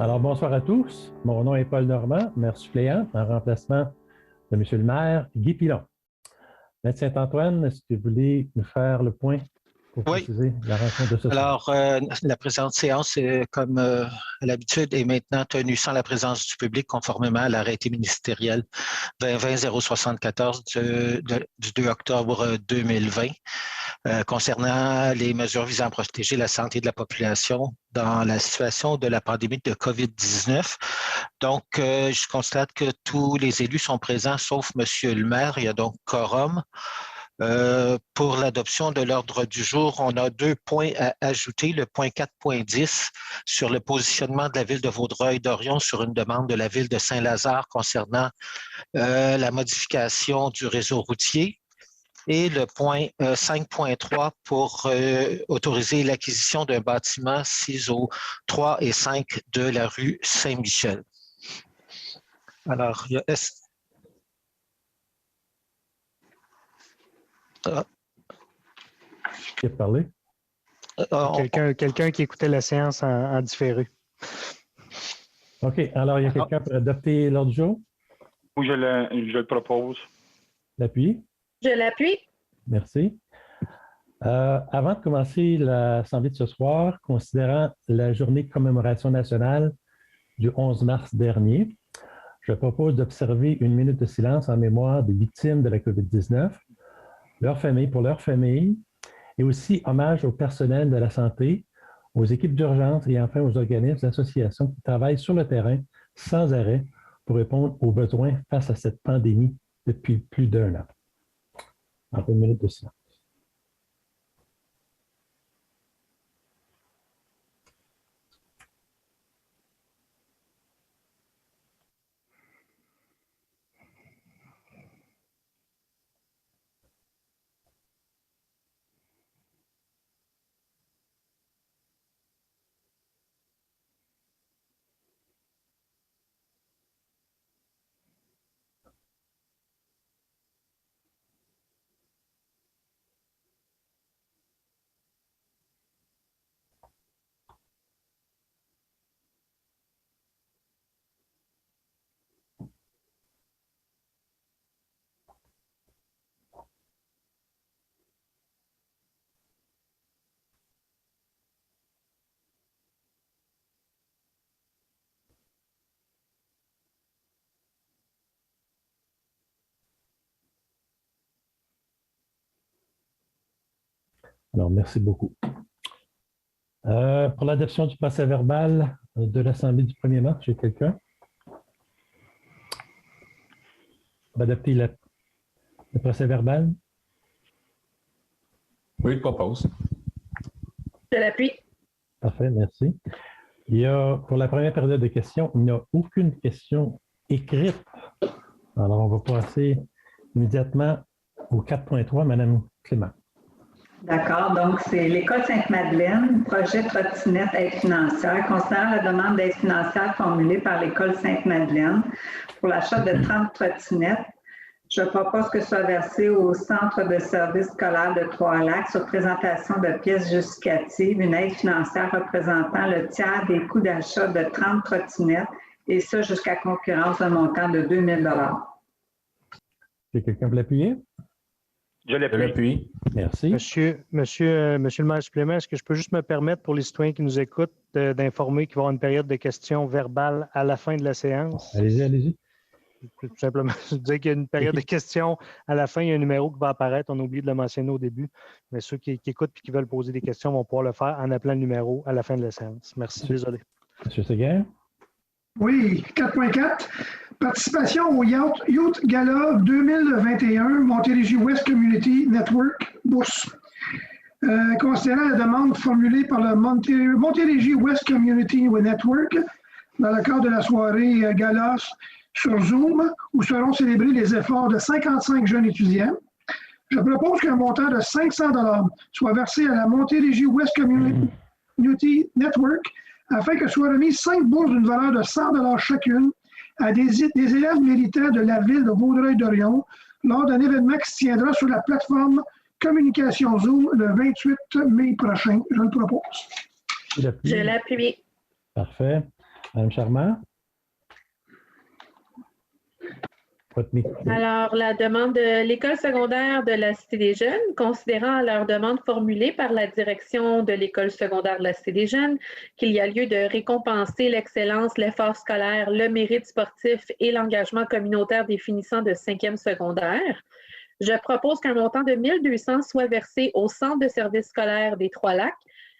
Alors, bonsoir à tous. Mon nom est Paul Normand, maire suppléant, en remplacement de M. le maire Guy Pilon. Maître Saint-Antoine, est-ce que vous voulez nous faire le point pour préciser la rencontre de ce soir? Alors, la présente séance, comme à l'habitude, est maintenant tenue sans la présence du public conformément à l'arrêté ministériel 2020-074 du 2 octobre 2020 concernant les mesures visant à protéger la santé de la population dans la situation de la pandémie de COVID-19. Donc, je constate que tous les élus sont présents, sauf M. le maire. Il y a donc quorum. Pour l'adoption de l'ordre du jour, on a 2 points à ajouter. Le point 4.10 sur le positionnement de la ville de Vaudreuil-Dorion sur une demande de la ville de Saint-Lazare concernant la modification du réseau routier. Et le point 5.3 pour autoriser l'acquisition d'un bâtiment 6 au 3 et 5 de la rue Saint-Michel. Alors, il y a... Qui a parlé? Quelqu'un qui écoutait la séance en différé. OK. Alors, il y a quelqu'un pour adopter l'ordre du jour? Oui, je le propose. L'appuie? Je l'appuie. Merci. Avant de commencer l'Assemblée de ce soir, considérant la journée de commémoration nationale du 11 mars dernier, je propose d'observer 1 minute de silence en mémoire des victimes de la COVID-19, pour leur famille, et aussi hommage au personnel de la santé, aux équipes d'urgence et enfin aux organismes d'associations qui travaillent sur le terrain sans arrêt pour répondre aux besoins face à cette pandémie depuis plus d'1 an. En 1 minute de silence. Alors, merci beaucoup. Pour l'adoption du procès-verbal de l'Assemblée du 1er mars, j'ai quelqu'un? On va adopter le procès-verbal? Oui, je propose. Je l'appuie. Parfait, merci. Pour la première période de questions, il n'y a aucune question écrite. Alors, on va passer immédiatement au 4.3, Mme Clément. D'accord. Donc, c'est l'École Sainte-Madeleine, projet trottinette aide financière. Considérant la demande d'aide financière formulée par l'École Sainte-Madeleine pour l'achat de 30 trottinettes, je propose que soit versé au Centre de services scolaires de Trois-Lacs sur présentation de pièces justificatives une aide financière représentant le tiers des coûts d'achat de 30 trottinettes et ça jusqu'à concurrence d'un montant de 2 000 $. Est-ce que quelqu'un peut l'appuyer? Je l'appuie. Merci. Monsieur le maire suppléant, est-ce que je peux juste me permettre pour les citoyens qui nous écoutent d'informer qu'il va y avoir une période de questions verbales à la fin de la séance? Allez-y, allez-y. Tout simplement, je dire qu'il y a une période de questions à la fin, il y a un numéro qui va apparaître, on a oublié de le mentionner au début, mais ceux qui écoutent et qui veulent poser des questions vont pouvoir le faire en appelant le numéro à la fin de la séance. Merci, désolé. Monsieur Séguin? Oui, 4.4. Participation au Youth Gala 2021 Montérégie West Community Network Bourse. Considérant la demande formulée par le Montérégie West Community Network dans le cadre de la soirée Gala sur Zoom, où seront célébrés les efforts de 55 jeunes étudiants, je propose qu'un montant de 500 $ soit versé à la Montérégie West Community Network afin que soient remises 5 bourses d'une valeur de 100 $ chacune à des élèves méritants de la ville de Vaudreuil-Dorion lors d'un événement qui se tiendra sur la plateforme Communication Zoom le 28 mai prochain. Je le propose. Je l'appuie. Parfait. Mme Charmant? Votre micro. Alors, la demande de l'École secondaire de la Cité des Jeunes, considérant leur demande formulée par la direction de l'École secondaire de la Cité des Jeunes, qu'il y a lieu de récompenser l'excellence, l'effort scolaire, le mérite sportif et l'engagement communautaire des finissants de 5e secondaire, je propose qu'un montant de 1 200 soit versé au Centre de services scolaires des Trois-Lacs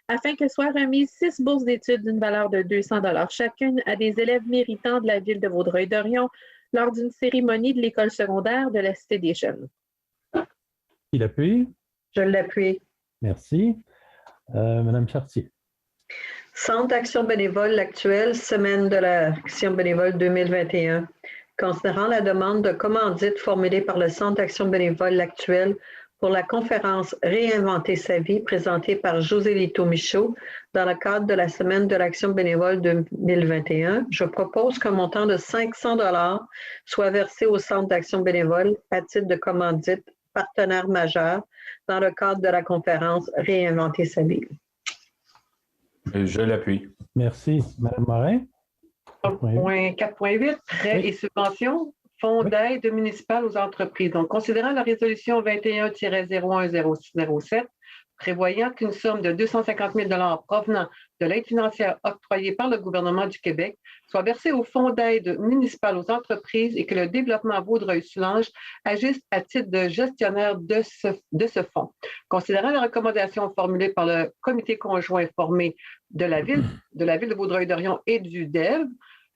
afin que soient remises 6 bourses d'études d'une valeur de 200 $ chacune à des élèves méritants de la ville de Vaudreuil-Dorion lors d'une cérémonie de l'École secondaire de la Cité des Jeunes. Qui l'appuie? Je l'appuie. Merci. Madame Chartier. Centre d'action bénévole l'actuelle, semaine de l'action bénévole 2021. Considérant la demande de commandite formulée par le Centre d'action bénévole l'actuelle pour la conférence Réinventer sa vie présentée par José Lito Michaud dans le cadre de la semaine de l'action bénévole 2021, je propose qu'un montant de 500 $ soit versé au Centre d'action bénévole à titre de commandite partenaire majeur dans le cadre de la conférence Réinventer sa vie. Je l'appuie. Merci. Madame Morin? 4.8, prêts Oui. et subventions, fonds Oui. d'aide municipale aux entreprises. Donc, considérant la résolution 21-01-0607, prévoyant qu'une somme de 250 000 $ provenant de l'aide financière octroyée par le gouvernement du Québec soit versée au fonds d'aide municipale aux entreprises et que le développement Vaudreuil-Soulanges agisse à titre de gestionnaire de ce fonds. Considérant les recommandations formulées par le comité conjoint formé de la ville de Vaudreuil-Dorion et du DEV,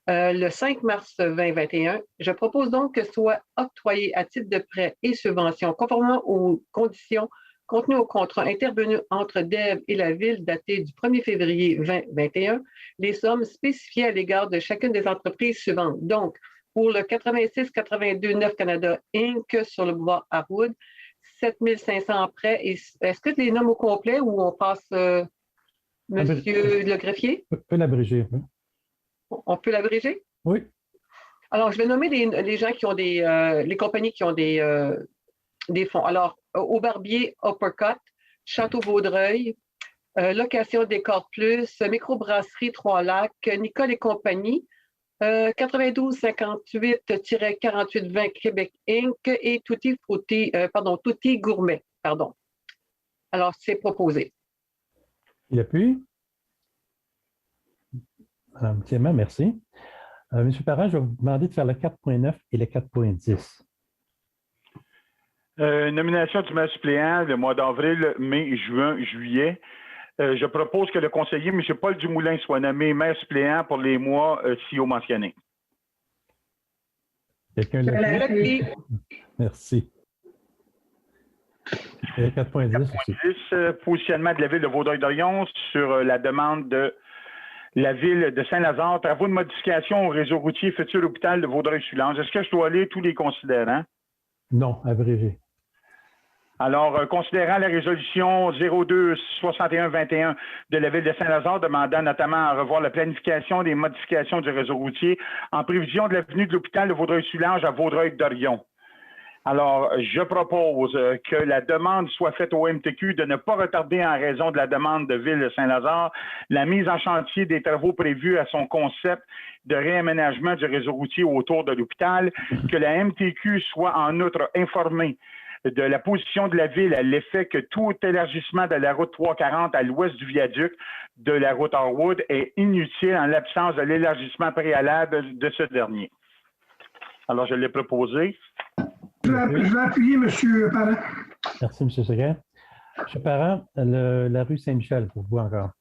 le 5 mars 2021, je propose donc que soit octroyé à titre de prêt et subvention, conformément aux conditions contenues au contrat intervenu entre DEV et la Ville daté du 1er février 2021, les sommes spécifiées à l'égard de chacune des entreprises suivantes. Donc, pour le 86-82 Neuf Canada Inc. sur le boulevard Harwood, 7 500 prêts. Est-ce que tu les nommes au complet ou on passe Monsieur le greffier? On peut l'abréger. Oui. On peut l'abréger? Oui. Alors, je vais nommer les gens qui ont les compagnies qui ont des fonds. Alors, au Barbier, Uppercut, Château-Vaudreuil, Location Décor Plus, Microbrasserie Trois-Lacs, Nicole et compagnie, 9258-4820 Québec Inc. et Tutti Gourmet. Pardon. Alors, c'est proposé. Il appuie? Madame Clément, merci. Monsieur Parent, je vais vous demander de faire le 4.9 et le 4.10. Nomination du maire suppléant le mois d'avril, mai, juin, juillet. Je propose que le conseiller M. Paul Dumoulin soit nommé maire suppléant pour les mois ci-haut mentionnés. Quelqu'un l'appuie? Merci. Et le 4.10 aussi. 4.10, positionnement de la ville de Vaudreuil-Dorion sur la demande de la ville de Saint-Lazare, travaux de modification au réseau routier futur hôpital de Vaudreuil-Soulanges. Est-ce que je dois lire tous les considérants? Non, abrégé. Alors, considérant la résolution 02-61-21 de la Ville de Saint-Lazare, demandant notamment à revoir la planification des modifications du réseau routier en prévision de l'avenue de l'hôpital de Vaudreuil-Soulanges à Vaudreuil-Dorion. Alors, je propose que la demande soit faite au MTQ de ne pas retarder en raison de la demande de Ville de Saint-Lazare la mise en chantier des travaux prévus à son concept de réaménagement du réseau routier autour de l'hôpital, que la MTQ soit en outre informée de la position de la Ville à l'effet que tout élargissement de la route 340 à l'ouest du viaduc de la route Harwood est inutile en l'absence de l'élargissement préalable de ce dernier. Alors, je l'ai proposé. Je vais appuyer M. Parent. Merci, M. Seguin. M. Parent, la rue Saint-Michel, pour vous encore.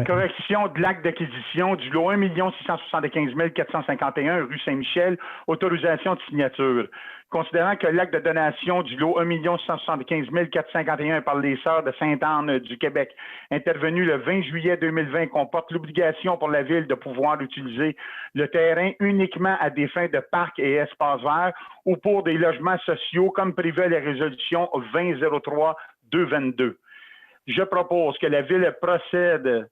Correction de l'acte d'acquisition du lot 1 675 451 rue Saint-Michel, autorisation de signature. Considérant que l'acte de donation du lot 1 675 451 par les Sœurs de Sainte-Anne du Québec, intervenu le 20 juillet 2020, comporte l'obligation pour la Ville de pouvoir utiliser le terrain uniquement à des fins de parc et espaces verts ou pour des logements sociaux, comme prévu à la résolution 2003-222. Je propose que la Ville procède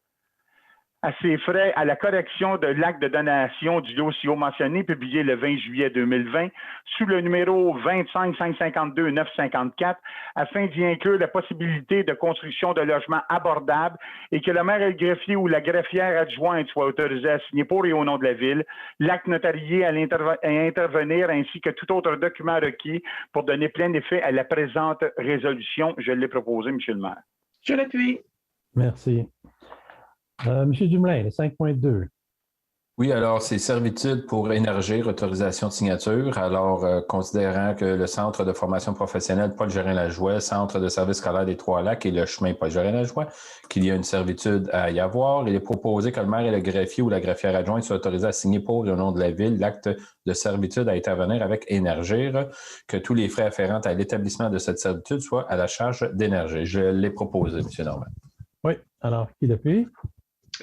à ses frais à la correction de l'acte de donation du lot ci-haut mentionné, publié le 20 juillet 2020, sous le numéro 25 552 954, afin d'y inclure la possibilité de construction de logements abordables et que le maire et le greffier ou la greffière adjointe soient autorisés à signer pour et au nom de la Ville l'acte notarié à intervenir ainsi que tout autre document requis pour donner plein effet à la présente résolution. Je l'ai proposé, M. le maire. Je l'appuie. Merci. Monsieur Dumoulin, le 5.2. Oui, alors c'est servitude pour énergir, autorisation de signature. Alors, considérant que le Centre de formation professionnelle Paul Gérin-Lajoie, Centre de service scolaire des Trois-Lacs et le chemin Paul Gérin-Lajoie, qu'il y a une servitude à y avoir, il est proposé que le maire et le greffier ou la greffière adjointe soient autorisés à signer pour et au nom de la Ville l'acte de servitude à intervenir avec Énergir, que tous les frais afférents à l'établissement de cette servitude soient à la charge d'Énergir. Je l'ai proposé, M. Normand. Oui, alors, qui l'appuie?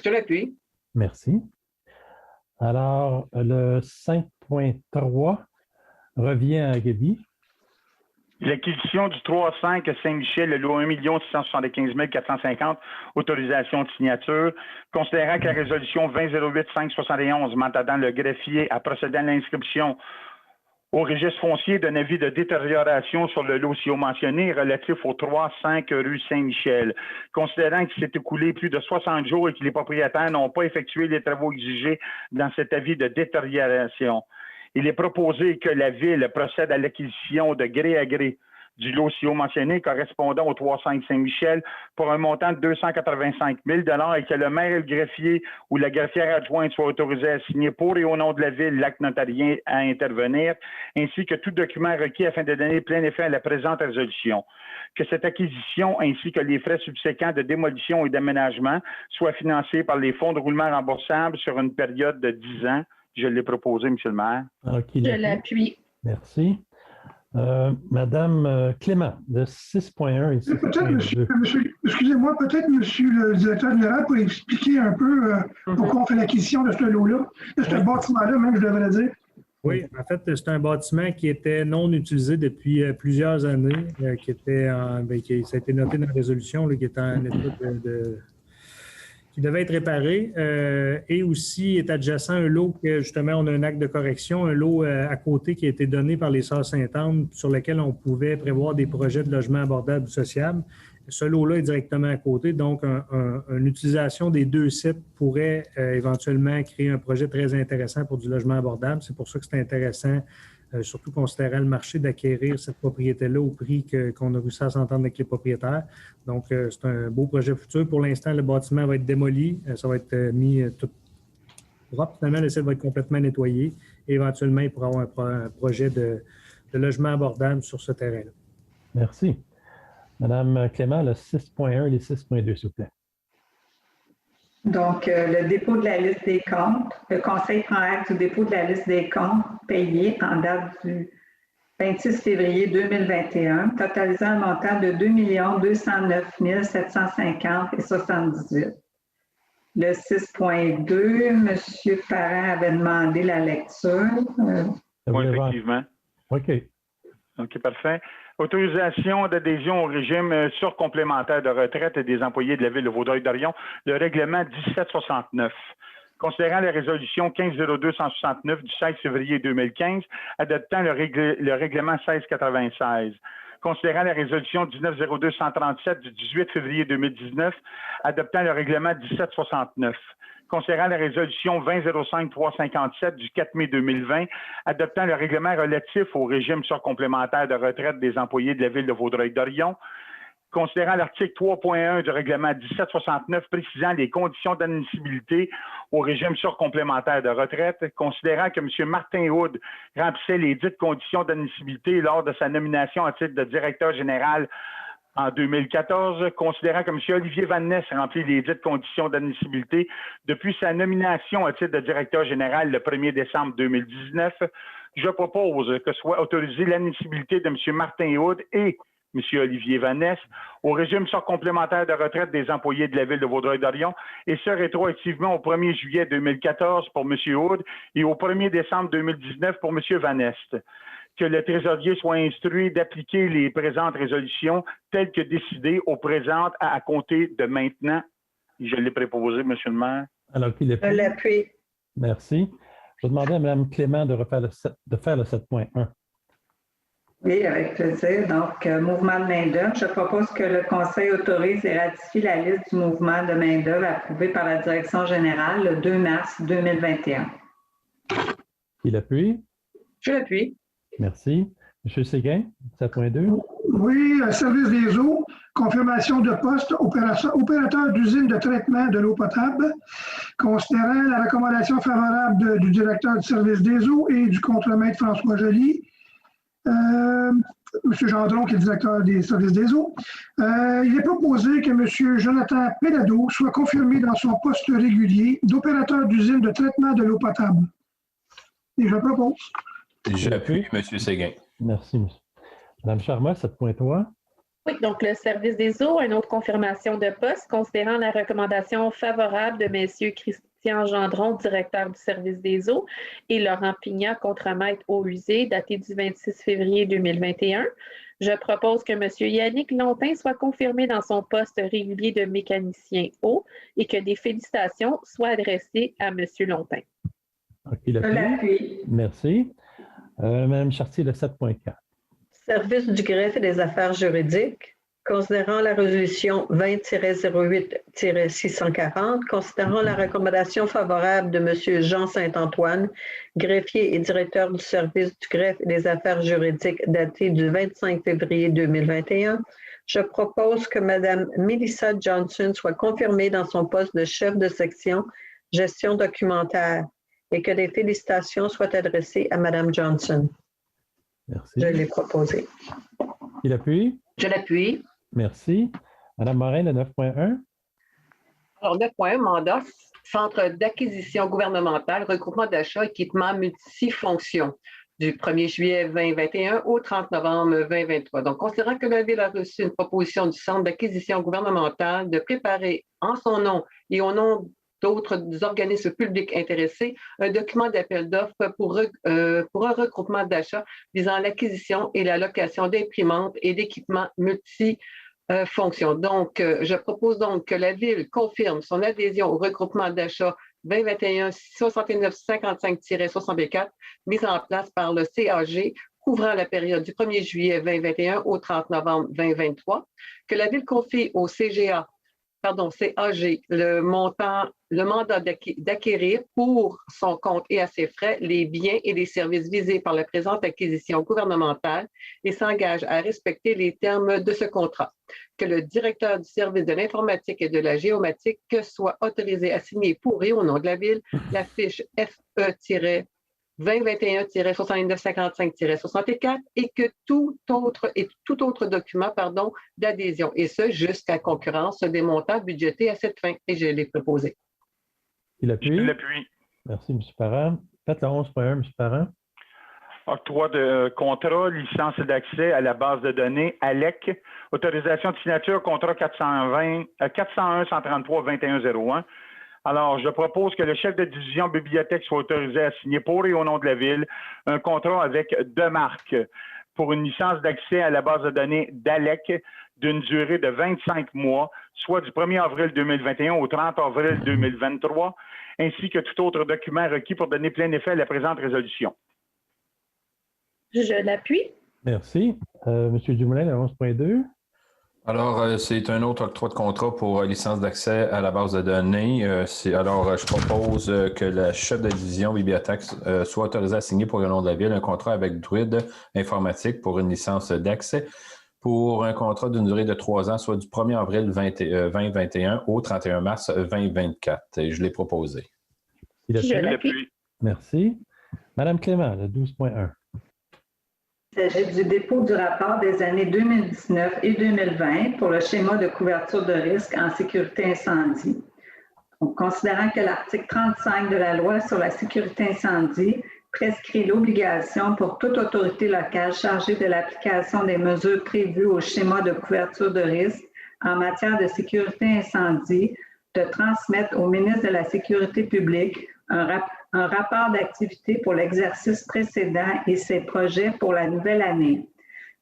Je l'appuie. Merci. Alors, le 5.3 revient à Gaby. L'acquisition du 3-5 Saint-Michel, le lot 1 675 450, autorisation de signature. Considérant que la résolution 20-08-571 mandatant le greffier à procéder à l'inscription au registre foncier d'un avis de détérioration sur le lot ci-haut mentionné relatif au 3-5 rue Saint-Michel. Considérant qu'il s'est écoulé plus de 60 jours et que les propriétaires n'ont pas effectué les travaux exigés dans cet avis de détérioration, il est proposé que la Ville procède à l'acquisition de gré à gré du lot ci-haut mentionné correspondant au 3-5 Saint-Michel pour un montant de 285 000 et que le maire et le greffier ou la greffière adjointe soient autorisés à signer pour et au nom de la Ville l'acte notarié à intervenir, ainsi que tout document requis afin de donner plein effet à la présente résolution. Que cette acquisition ainsi que les frais subséquents de démolition et d'aménagement soient financés par les fonds de roulement remboursables sur une période de 10 ans. Je l'ai proposé, M. le maire. Alors, qui Je l'appuie. Merci. Madame Clément, de 6.1 et 6.2. Excusez-moi, peut-être, monsieur le directeur général, pour expliquer un peu pourquoi on fait l'acquisition de ce lot-là, de ce bâtiment-là, même, je devrais dire. Oui, en fait, c'est un bâtiment qui était non utilisé depuis plusieurs années, qui était ça a été noté dans la résolution, qui était en état qui devait être réparé, et aussi est adjacent un lot que, justement, on a un acte de correction, un lot à côté qui a été donné par les Sœurs Sainte-Anne sur lequel on pouvait prévoir des projets de logement abordable sociable. Ce lot-là est directement à côté, donc une utilisation des deux sites pourrait éventuellement créer un projet très intéressant pour du logement abordable. C'est pour ça que c'est intéressant, surtout considérant le marché, d'acquérir cette propriété-là au prix qu'on a réussi à s'entendre avec les propriétaires. Donc, c'est un beau projet futur. Pour l'instant, le bâtiment va être démoli. Ça va être mis tout propre. Finalement, le site va être complètement nettoyé. Et éventuellement, il pourra avoir un projet de logement abordable sur ce terrain-là. Merci. Madame Clément, le 6.1 et les 6.2, s'il vous plaît. Donc, le dépôt de la liste des comptes. Le Conseil prend acte du dépôt de la liste des comptes payés en date du 26 février 2021, totalisant un montant de 2 209 750 et 78. Le 6.2, M. Parent avait demandé la lecture. Oui, effectivement. OK. OK, parfait. Autorisation d'adhésion au régime surcomplémentaire de retraite des employés de la Ville de Vaudreuil-Dorion, le règlement 1769. Considérant la résolution 15-02-169 du 16 février 2015, adoptant le règlement 1696. Considérant la résolution 19-02-137 du 18 février 2019, adoptant le règlement 1769. Considérant la résolution 20-05-357 du 4 mai 2020, adoptant le règlement relatif au régime surcomplémentaire de retraite des employés de la Ville de Vaudreuil-Dorion, considérant l'article 3.1 du règlement 1769 précisant les conditions d'admissibilité au régime surcomplémentaire de retraite, considérant que M. Martin Hood remplissait les dites conditions d'admissibilité lors de sa nomination à titre de directeur général en 2014, considérant que M. Olivier Van Ness remplit les dites conditions d'admissibilité depuis sa nomination à titre de directeur général le 1er décembre 2019, je propose que soit autorisée l'admissibilité de M. Martin Hood et M. Olivier Van Ness au régime surcomplémentaire de retraite des employés de la Ville de Vaudreuil-Dorion, et ce rétroactivement au 1er juillet 2014 pour M. Hood et au 1er décembre 2019 pour M. Van Ness. Que le trésorier soit instruit d'appliquer les présentes résolutions telles que décidées au présent à compter de maintenant. Je l'ai préposé, M. le maire. Alors, qui l'appuie? Je l'appuie. Merci. Je vais demander à Mme Clément de faire le 7.1. Oui, avec plaisir. Donc, mouvement de main-d'œuvre. Je propose que le Conseil autorise et ratifie la liste du mouvement de main-d'œuvre approuvée par la Direction générale le 2 mars 2021. Qui l'appuie? Je l'appuie. Merci. M. Séguin, 7.2. Oui, service des eaux, confirmation de poste, opérateur d'usine de traitement de l'eau potable, considérant la recommandation favorable du directeur du service des eaux et du contremaître François Joly, M. Gendron, qui est directeur des services des eaux. Il est proposé que M. Jonathan Péladeau soit confirmé dans son poste régulier d'opérateur d'usine de traitement de l'eau potable. Et je propose. J'appuie, M. Séguin. Merci, monsieur. Mme Charma, 7.3. Oui, donc le service des eaux, une autre confirmation de poste, considérant la recommandation favorable de messieurs Christian Gendron, directeur du service des eaux, et Laurent Pignat, contremaître eaux usées, daté du 26 février 2021. Je propose que M. Yannick Lontin soit confirmé dans son poste régulier de mécanicien eau et que des félicitations soient adressées à M. Lontin. OK, l'appuie. Merci. Mme Chartier, le 7.4. Service du greffe et des affaires juridiques, considérant la résolution 20-08-640, considérant la recommandation favorable de M. Jean Saint-Antoine, greffier et directeur du service du greffe et des affaires juridiques daté du 25 février 2021, je propose que Mme Melissa Johnson soit confirmée dans son poste de chef de section gestion documentaire et que des félicitations soient adressées à Mme Johnson. Merci. Je l'ai proposé. Qui l'appuie? Je l'appuie. Merci. Mme Morin, le 9.1. Alors, 9.1, mandat, Centre d'acquisition gouvernementale, regroupement d'achat, équipement multifonction du 1er juillet 2021 au 30 novembre 2023. Donc, considérant que la Ville a reçu une proposition du Centre d'acquisition gouvernementale de préparer en son nom et au nom d'autres organismes publics intéressés, un document d'appel d'offres pour un regroupement d'achat visant l'acquisition et la location d'imprimantes et d'équipements multifonctions. Donc, je propose donc que la Ville confirme son adhésion au regroupement d'achat 2021-6955-64 mis en place par le CAG couvrant la période du 1er juillet 2021 au 30 novembre 2023, que la Ville confie au CAG le mandat d'acquérir pour son compte et à ses frais les biens et les services visés par la présente acquisition gouvernementale et s'engage à respecter les termes de ce contrat. Que le directeur du service de l'informatique et de la géomatique soit autorisé à signer pour et au nom de la Ville la fiche FE-2021-6955-64 et que tout autre document d'adhésion, et ce jusqu'à concurrence des montants budgétés à cette fin. Et je l'ai proposé. Il appuie. Je l'appuie. Merci, M. Parent. Faites le 11.1, M. Parent. Octroi de contrat, licence d'accès à la base de données, ALEC, autorisation de signature, contrat 401-133-2101. Alors, je propose que le chef de division bibliothèque soit autorisé à signer pour et au nom de la Ville un contrat avec Demarque pour une licence d'accès à la base de données d'ALEC d'une durée de 25 mois, soit du 1er avril 2021 au 30 avril 2023, ainsi que tout autre document requis pour donner plein effet à la présente résolution. Je l'appuie. Merci. M. Dumoulin, le 11.2. Alors, c'est un autre octroi de contrat pour licence d'accès à la base de données. Alors, je propose que la chef de division bibliothèque soit autorisée à signer pour le nom de la Ville un contrat avec Druide Informatique pour une licence d'accès pour un contrat d'une durée de 3 ans, soit du 1er avril 2021 au 31 mars 2024. Et je l'ai proposé. Je l'appuie. Merci. Madame Clément, le 12.1. Il s'agit du dépôt du rapport des années 2019 et 2020 pour le schéma de couverture de risque en sécurité incendie. Donc, considérant que l'article 35 de la loi sur la sécurité incendie prescrit l'obligation pour toute autorité locale chargée de l'application des mesures prévues au schéma de couverture de risque en matière de sécurité incendie de transmettre au ministre de la Sécurité publique un rapport d'activité pour l'exercice précédent et ses projets pour la nouvelle année.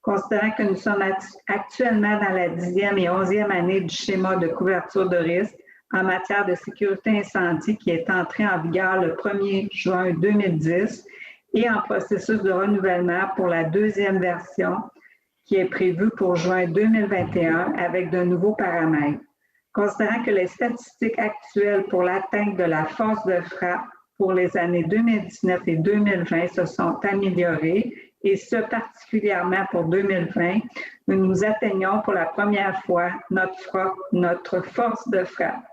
Considérant que nous sommes actuellement dans la 10e et 11e année du schéma de couverture de risque, en matière de sécurité incendie qui est entré en vigueur le 1er juin 2010 et en processus de renouvellement pour la deuxième version qui est prévue pour juin 2021 avec de nouveaux paramètres. Considérant que les statistiques actuelles pour l'atteinte de la force de frappe pour les années 2019 et 2020 se sont améliorées, et ce particulièrement pour 2020, nous atteignons pour la première fois notre force de frappe.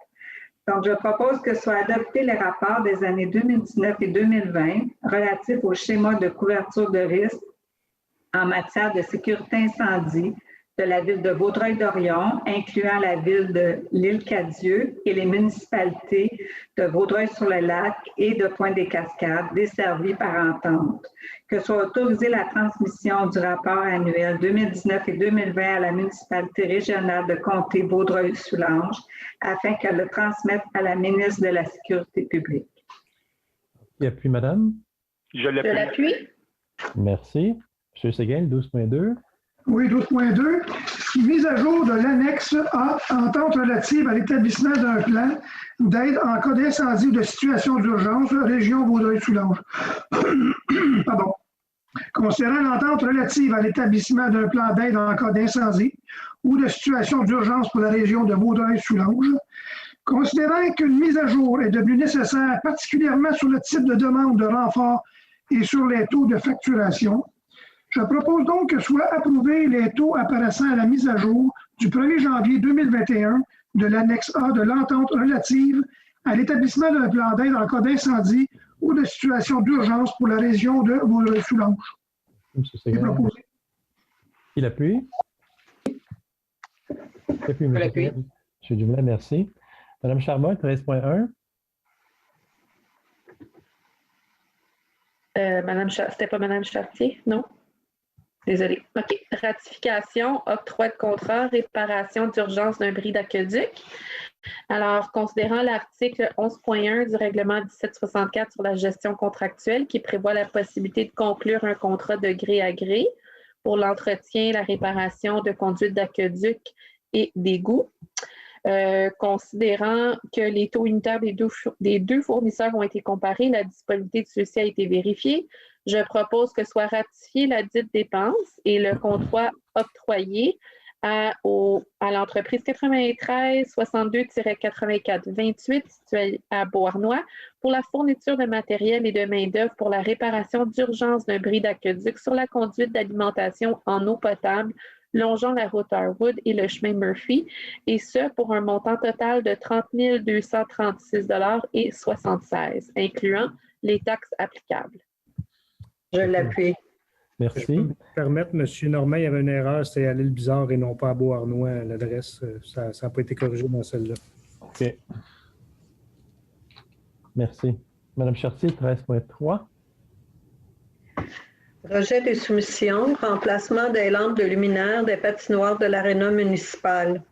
Donc, je propose que soient adoptés les rapports des années 2019 et 2020 relatifs au schéma de couverture de risque en matière de sécurité incendie de la ville de Vaudreuil-Dorion, incluant la ville de l'Île-Cadieux et les municipalités de Vaudreuil-sur-le-Lac et de Pointe-des-Cascades, desservies par entente. Que soit autorisée la transmission du rapport annuel 2019 et 2020 à la municipalité régionale de comté Vaudreuil-Soulanges afin qu'elle le transmette à la ministre de la Sécurité publique. Qui appuie, madame? Je l'appuie. Merci. M. Séguin, 12.2. Oui, 12.2. Mise à jour de l'annexe A, entente relative à l'établissement d'un plan d'aide en cas d'incendie ou de situation d'urgence, région Vaudreuil-Soulanges. Pardon. Concernant l'entente relative à l'établissement d'un plan d'aide en cas d'incendie ou de situation d'urgence pour la région de Vaudreuil-Soulanges, considérant qu'une mise à jour est devenue nécessaire, particulièrement sur le type de demande de renfort et sur les taux de facturation, je propose donc que soient approuvés les taux apparaissant à la mise à jour du 1er janvier 2021 de l'annexe A de l'entente relative à l'établissement d'un plan d'aide en cas d'incendie ou de situation d'urgence pour la région de Vaudreuil-Soulanges. Il appuie. M. Dumoulin, merci. Mme Charmot, 13.1. C'était pas Mme Chartier, non? Désolée. OK. Ratification, octroi de contrat, réparation d'urgence d'un bris d'aqueduc. Alors, considérant l'article 11.1 du règlement 1764 sur la gestion contractuelle qui prévoit la possibilité de conclure un contrat de gré à gré pour l'entretien, la réparation de conduites d'aqueduc et d'égouts, considérant que les taux unitaires des deux fournisseurs ont été comparés, la disponibilité de ceux-ci a été vérifiée, je propose que soit ratifiée la dite dépense et le contrat octroyé à l'entreprise 93-62-84-28 située à Beauharnois pour la fourniture de matériel et de main-d'œuvre pour la réparation d'urgence d'un bris d'aqueduc sur la conduite d'alimentation en eau potable longeant la route Harwood et le chemin Murphy, et ce pour un montant total de 30 236,76 $, incluant les taxes applicables. Je l'appuie. Merci. Je peux me permettre, M. Normand, il y avait une erreur, c'était à l'île Bizarre et non pas à Beauharnois, l'adresse. Ça n'a pas été corrigé dans celle-là. OK. Merci. Mme Chartier, 13.3. Rejet des soumissions, remplacement des lampes de luminaire des patinoires de l'aréna municipale.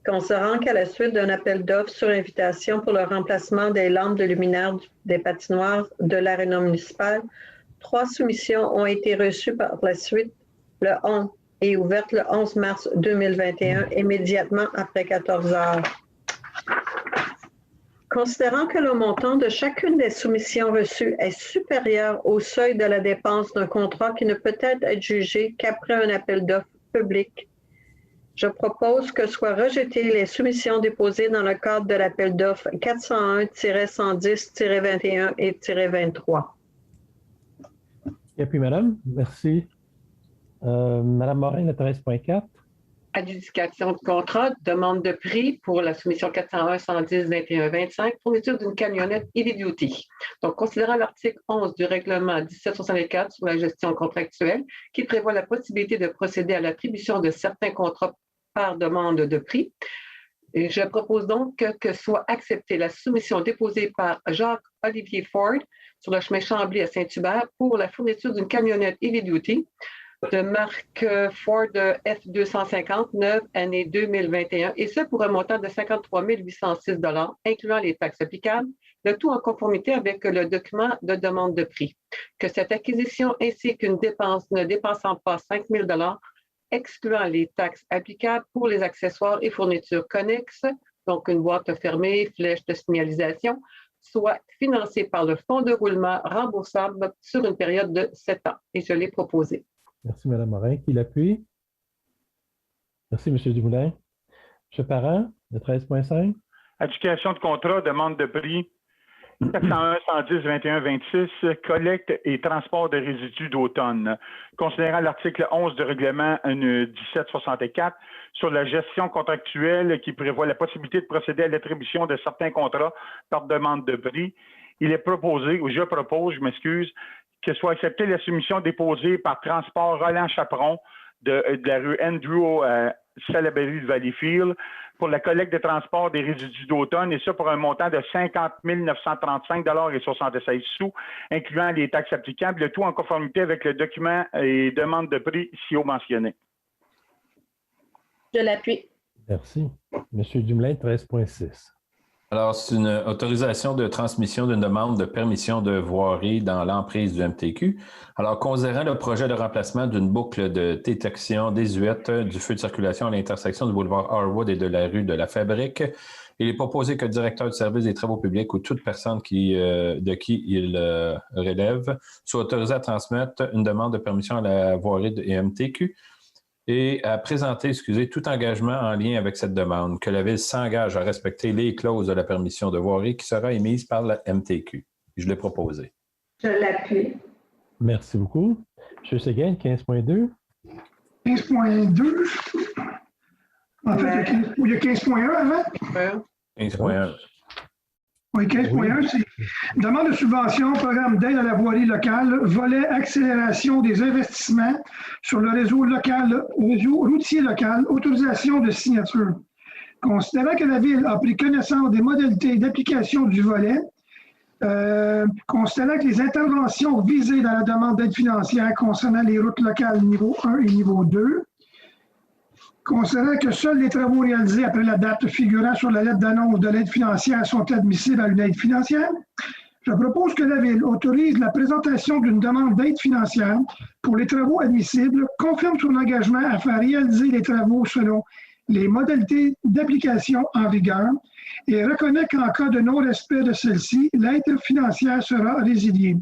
Considérant qu'à la suite d'un appel d'offres sur invitation pour le remplacement des lampes de luminaire des patinoires de l'aréna municipale, 3 soumissions ont été reçues par la suite le 11 et ouvertes le 11 mars 2021, immédiatement après 14 heures. Considérant que le montant de chacune des soumissions reçues est supérieur au seuil de la dépense d'un contrat qui ne peut être jugé qu'après un appel d'offres public, je propose que soient rejetées les soumissions déposées dans le cadre de l'appel d'offres 401-110-21 et -23. Et puis, madame, merci. Madame Morin, le 13.4. Adjudication de contrat, demande de prix pour la soumission 401-110-21-25, fourniture d'une camionnette heavy duty. Donc, considérant l'article 11 du règlement 1764 sur la gestion contractuelle, qui prévoit la possibilité de procéder à l'attribution de certains contrats par demande de prix, et je propose donc que soit acceptée la soumission déposée par Jacques-Olivier Ford sur le chemin Chambly à Saint-Hubert pour la fourniture d'une camionnette heavy duty de marque Ford F250, neuve, année 2021, et ce pour un montant de 53 806 $, incluant les taxes applicables, le tout en conformité avec le document de demande de prix. Que cette acquisition ainsi qu'une dépense ne dépassant pas 5 000 $, excluant les taxes applicables pour les accessoires et fournitures connexes, donc une boîte fermée, flèche de signalisation, soit financée par le fonds de roulement remboursable sur une période de 7 ans. Et je l'ai proposé. Merci, Mme Morin. Qui l'appuie? Merci, M. Dumoulin. M. Parent, le 13.5. Adjudication de contrat, demande de prix 401 110 21 26, collecte et transport de résidus d'automne. Considérant l'article 11 du règlement 1764 sur la gestion contractuelle qui prévoit la possibilité de procéder à l'attribution de certains contrats par demande de prix, il est proposé, ou je propose, je m'excuse, que soit acceptée la soumission déposée par Transport Roland Chaperon de la rue Andrew à Salaberry de Valleyfield pour la collecte de transport des résidus d'automne, et ça pour un montant de 50 935,76 $, incluant les taxes applicables, le tout en conformité avec le document et demande de prix ci-haut mentionné. Je l'appuie. Merci. M. Dumoulin, 13.6. Alors, c'est une autorisation de transmission d'une demande de permission de voirie dans l'emprise du MTQ. Alors, considérant le projet de remplacement d'une boucle de détection désuète du feu de circulation à l'intersection du boulevard Harwood et de la rue de la Fabrique, il est proposé que le directeur du service des travaux publics ou toute personne de qui il relève soit autorisé à transmettre une demande de permission à la voirie de MTQ et à présenter, tout engagement en lien avec cette demande, que la Ville s'engage à respecter les clauses de la permission de voirie qui sera émise par la MTQ. Je l'ai proposé. Je l'appuie. Merci beaucoup. M. Séguin, 15.2. 15.2. En fait, il y a 15.1 avant. 15.1. Oui, 15.1, c'est demande de subvention, programme d'aide à la voirie locale, volet accélération des investissements sur le réseau local, réseau routier local, autorisation de signature. Considérant que la Ville a pris connaissance des modalités d'application du volet, considérant que les interventions visées dans la demande d'aide financière concernant les routes locales niveau 1 et niveau 2, considérant que seuls les travaux réalisés après la date figurant sur la lettre d'annonce de l'aide financière sont admissibles à une aide financière, je propose que la Ville autorise la présentation d'une demande d'aide financière pour les travaux admissibles, confirme son engagement à faire réaliser les travaux selon les modalités d'application en vigueur et reconnaît qu'en cas de non-respect de celle-ci, l'aide financière sera résiliée.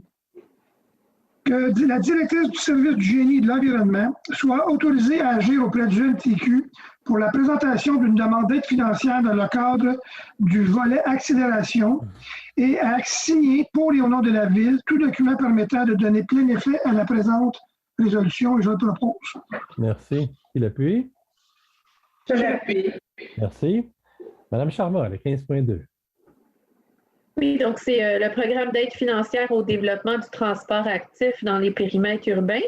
Que la directrice du service du génie et de l'environnement soit autorisée à agir auprès du MTQ pour la présentation d'une demande d'aide financière dans le cadre du volet accélération et à signer pour et au nom de la Ville tout document permettant de donner plein effet à la présente résolution, et je le propose. Merci. Qui l'appuie? Je l'appuie. Merci. Mme Charmant, le 15.2. Oui, donc c'est le programme d'aide financière au développement du transport actif dans les périmètres urbains.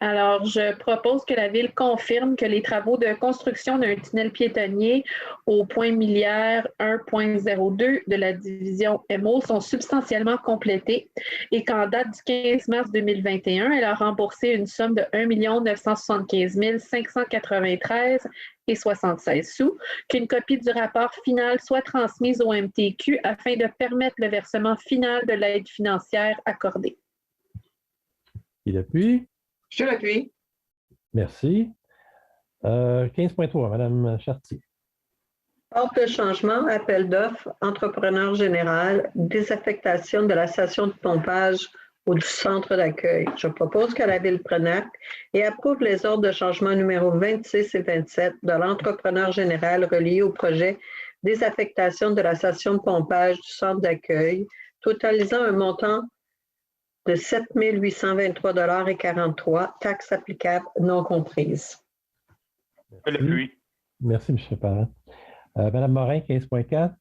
Alors, je propose que la Ville confirme que les travaux de construction d'un tunnel piétonnier au point milliaire 1.02 de la division MO sont substantiellement complétés et qu'en date du 15 mars 2021, elle a remboursé une somme de 1 975 593 et 76 sous, qu'une copie du rapport final soit transmise au MTQ afin de permettre le versement final de l'aide financière accordée. Il appuie? Je l'appuie. Merci. 15.3, Mme Chartier. Ordre de changement, appel d'offres, entrepreneur général, désaffectation de la station de pompage ou du centre d'accueil. Je propose que la Ville prenne acte et approuve les ordres de changement numéro 26 et 27 de l'entrepreneur général relié au projet désaffectation de la station de pompage du centre d'accueil, totalisant un montant de 7 823,43 $, taxes applicables non comprises. Merci, M. Parent. Mme Morin, 15.4.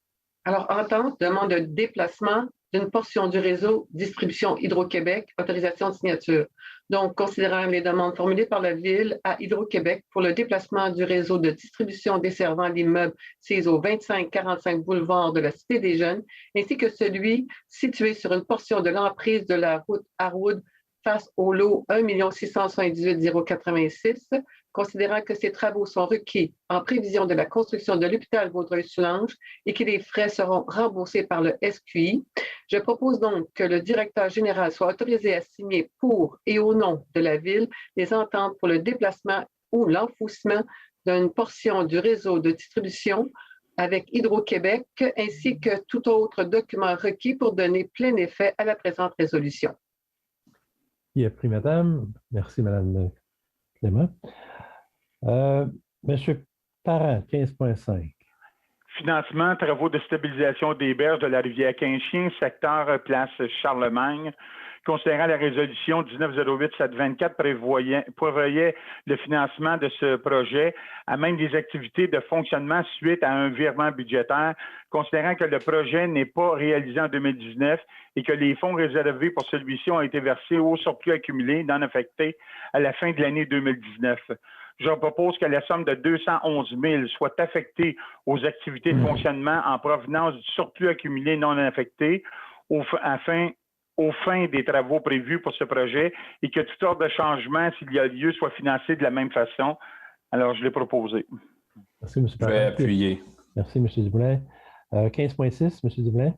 Alors, entente, demande de déplacement d'une portion du réseau distribution Hydro-Québec, autorisation de signature. Donc, considérant les demandes formulées par la Ville à Hydro-Québec pour le déplacement du réseau de distribution desservant l'immeuble CISO 2545 boulevard de la Cité des Jeunes, ainsi que celui situé sur une portion de l'emprise de la route Harwood face au lot 1 678 086, considérant que ces travaux sont requis en prévision de la construction de l'hôpital Vaudreuil-Soulanges et que les frais seront remboursés par le SQI. Je propose donc que le directeur général soit autorisé à signer pour et au nom de la Ville les ententes pour le déplacement ou l'enfouissement d'une portion du réseau de distribution avec Hydro-Québec, ainsi que tout autre document requis pour donner plein effet à la présente résolution. Qui a pris, madame? Merci, madame Clément. Monsieur Parent, 15,5. Financement, travaux de stabilisation des berges de la rivière Quinchien, secteur place Charlemagne. Considérant la résolution 1908-724 prévoyait le financement de ce projet à même des activités de fonctionnement suite à un virement budgétaire, considérant que le projet n'est pas réalisé en 2019 et que les fonds réservés pour celui-ci ont été versés au surplus accumulé non affecté à la fin de l'année 2019. Je propose que la somme de 211 000 soit affectée aux activités de fonctionnement en provenance du surplus accumulé non affecté aux fins des travaux prévus pour ce projet et que toute sorte de changement, s'il y a lieu, soit financé de la même façon. Alors, je l'ai proposé. Merci, M. Parent. Je vais appuyer. Merci, M. Dumoulin. 15,6, M. Dumoulin.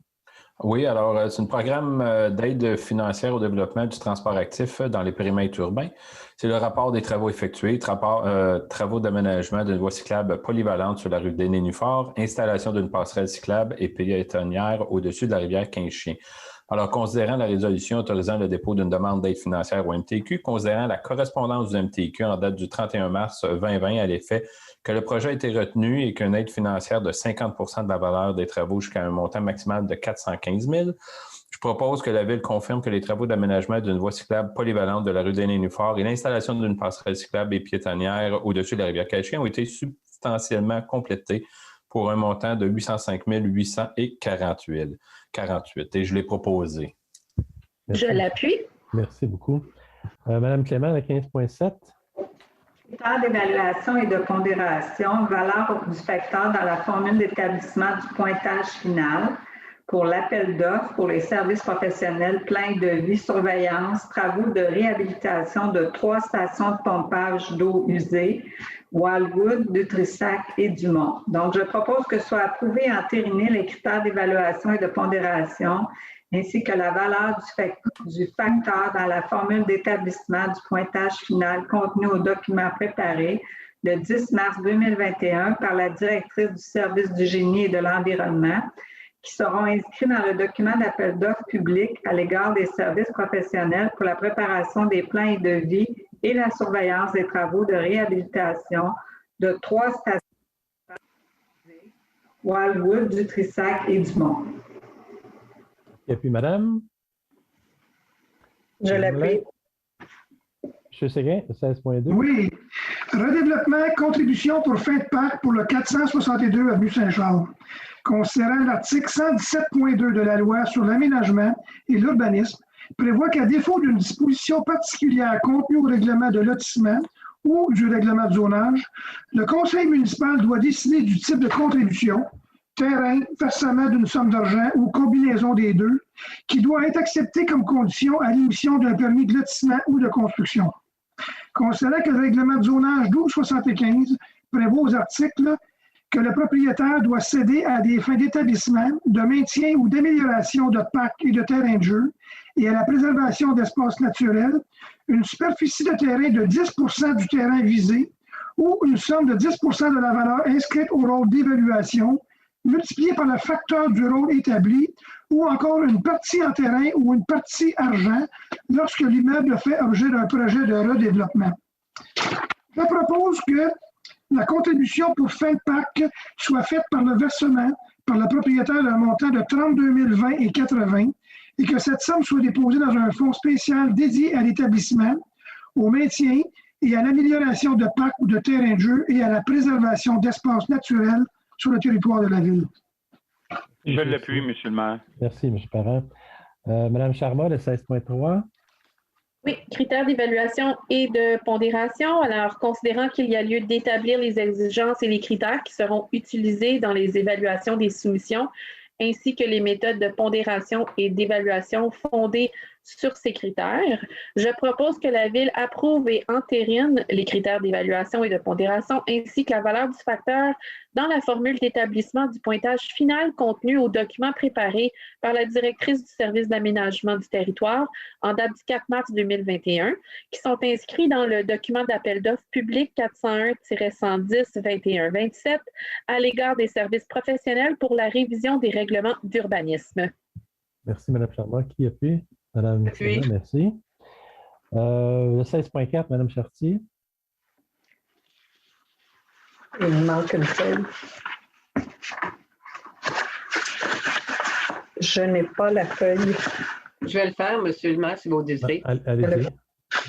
Oui, alors c'est un programme d'aide financière au développement du transport actif dans les périmètres urbains. C'est le rapport des travaux effectués, travaux d'aménagement d'une voie cyclable polyvalente sur la rue des Nénuphars, installation d'une passerelle cyclable et piétonnière au-dessus de la rivière Quinchien. Alors, considérant la résolution autorisant le dépôt d'une demande d'aide financière au MTQ, considérant la correspondance du MTQ en date du 31 mars 2020 à l'effet que le projet a été retenu et qu'une aide financière de 50 de la valeur des travaux jusqu'à un montant maximal de 415 000, je propose que la Ville confirme que les travaux d'aménagement d'une voie cyclable polyvalente de la rue des Nénuphars et l'installation d'une passerelle cyclable et piétonnière au-dessus de la rivière Quinchien ont été substantiellement complétés pour un montant de 805 848. Et je l'ai proposé. Merci. Je l'appuie. Merci beaucoup. Madame Clément, à 15,7. Critères d'évaluation et de pondération, valeur du facteur dans la formule d'établissement du pointage final pour l'appel d'offres pour les services professionnels plein de vie, surveillance, travaux de réhabilitation de 3 stations de pompage d'eau usée, Wildwood, Dutrissac et Dumont. Donc, je propose que soit approuvé et entériné les critères d'évaluation et de pondération, ainsi que la valeur du facteur dans la formule d'établissement du pointage final contenu au document préparé le 10 mars 2021 par la directrice du service du génie et de l'environnement, qui seront inscrits dans le document d'appel d'offres public à l'égard des services professionnels pour la préparation des plans et devis et la surveillance des travaux de réhabilitation de 3 stations Wildwood, Dutrissac et Dumont. Et puis, madame? Je l'appuie. M. Séguin, 16,2. Oui. Redéveloppement, contribution pour fin de parc pour le 462 avenue Saint-Charles. Considérant l'article 117.2 de la loi sur l'aménagement et l'urbanisme, prévoit qu'à défaut d'une disposition particulière contenue au règlement de lotissement ou du règlement de zonage, le conseil municipal doit décider du type de contribution, terrain, versement d'une somme d'argent ou combinaison des deux, qui doit être acceptée comme condition à l'émission d'un permis de lotissement ou de construction. Considérant que le règlement de zonage 1275 prévoit aux articles que le propriétaire doit céder à des fins d'établissement, de maintien ou d'amélioration de parcs et de terrains de jeu et à la préservation d'espaces naturels, une superficie de terrain de 10 du terrain visé ou une somme de 10 de la valeur inscrite au rôle d'évaluation multipliée par le facteur du rôle établi ou encore une partie en terrain ou une partie argent lorsque l'immeuble fait objet d'un projet de redéveloppement. Je propose que la contribution pour fin de parc soit faite par le versement par le propriétaire d'un montant de 32 020 et 80 et que cette somme soit déposée dans un fonds spécial dédié à l'établissement, au maintien et à l'amélioration de parcs ou de terrains de jeu et à la préservation d'espaces naturels sur le territoire de la ville. Je l'appuie, M. le maire. Merci, M. Parent. Mme Charma, le 16,3. Oui, critères d'évaluation et de pondération. Alors, considérant qu'il y a lieu d'établir les exigences et les critères qui seront utilisés dans les évaluations des soumissions, ainsi que les méthodes de pondération et d'évaluation fondées sur ces critères. Je propose que la Ville approuve et entérine les critères d'évaluation et de pondération ainsi que la valeur du facteur dans la formule d'établissement du pointage final contenu au document préparé par la directrice du service d'aménagement du territoire en date du 4 mars 2021, qui sont inscrits dans le document d'appel d'offres public 401-110-21-27 à l'égard des services professionnels pour la révision des règlements d'urbanisme. Merci, Mme Charmant. Qui appuie? Mme Charmant, merci. Le 16.4, Mme Chartier. Il me manque une feuille. Je n'ai pas la feuille. Je vais le faire, M. le maire, si vous désirez. Allez-y.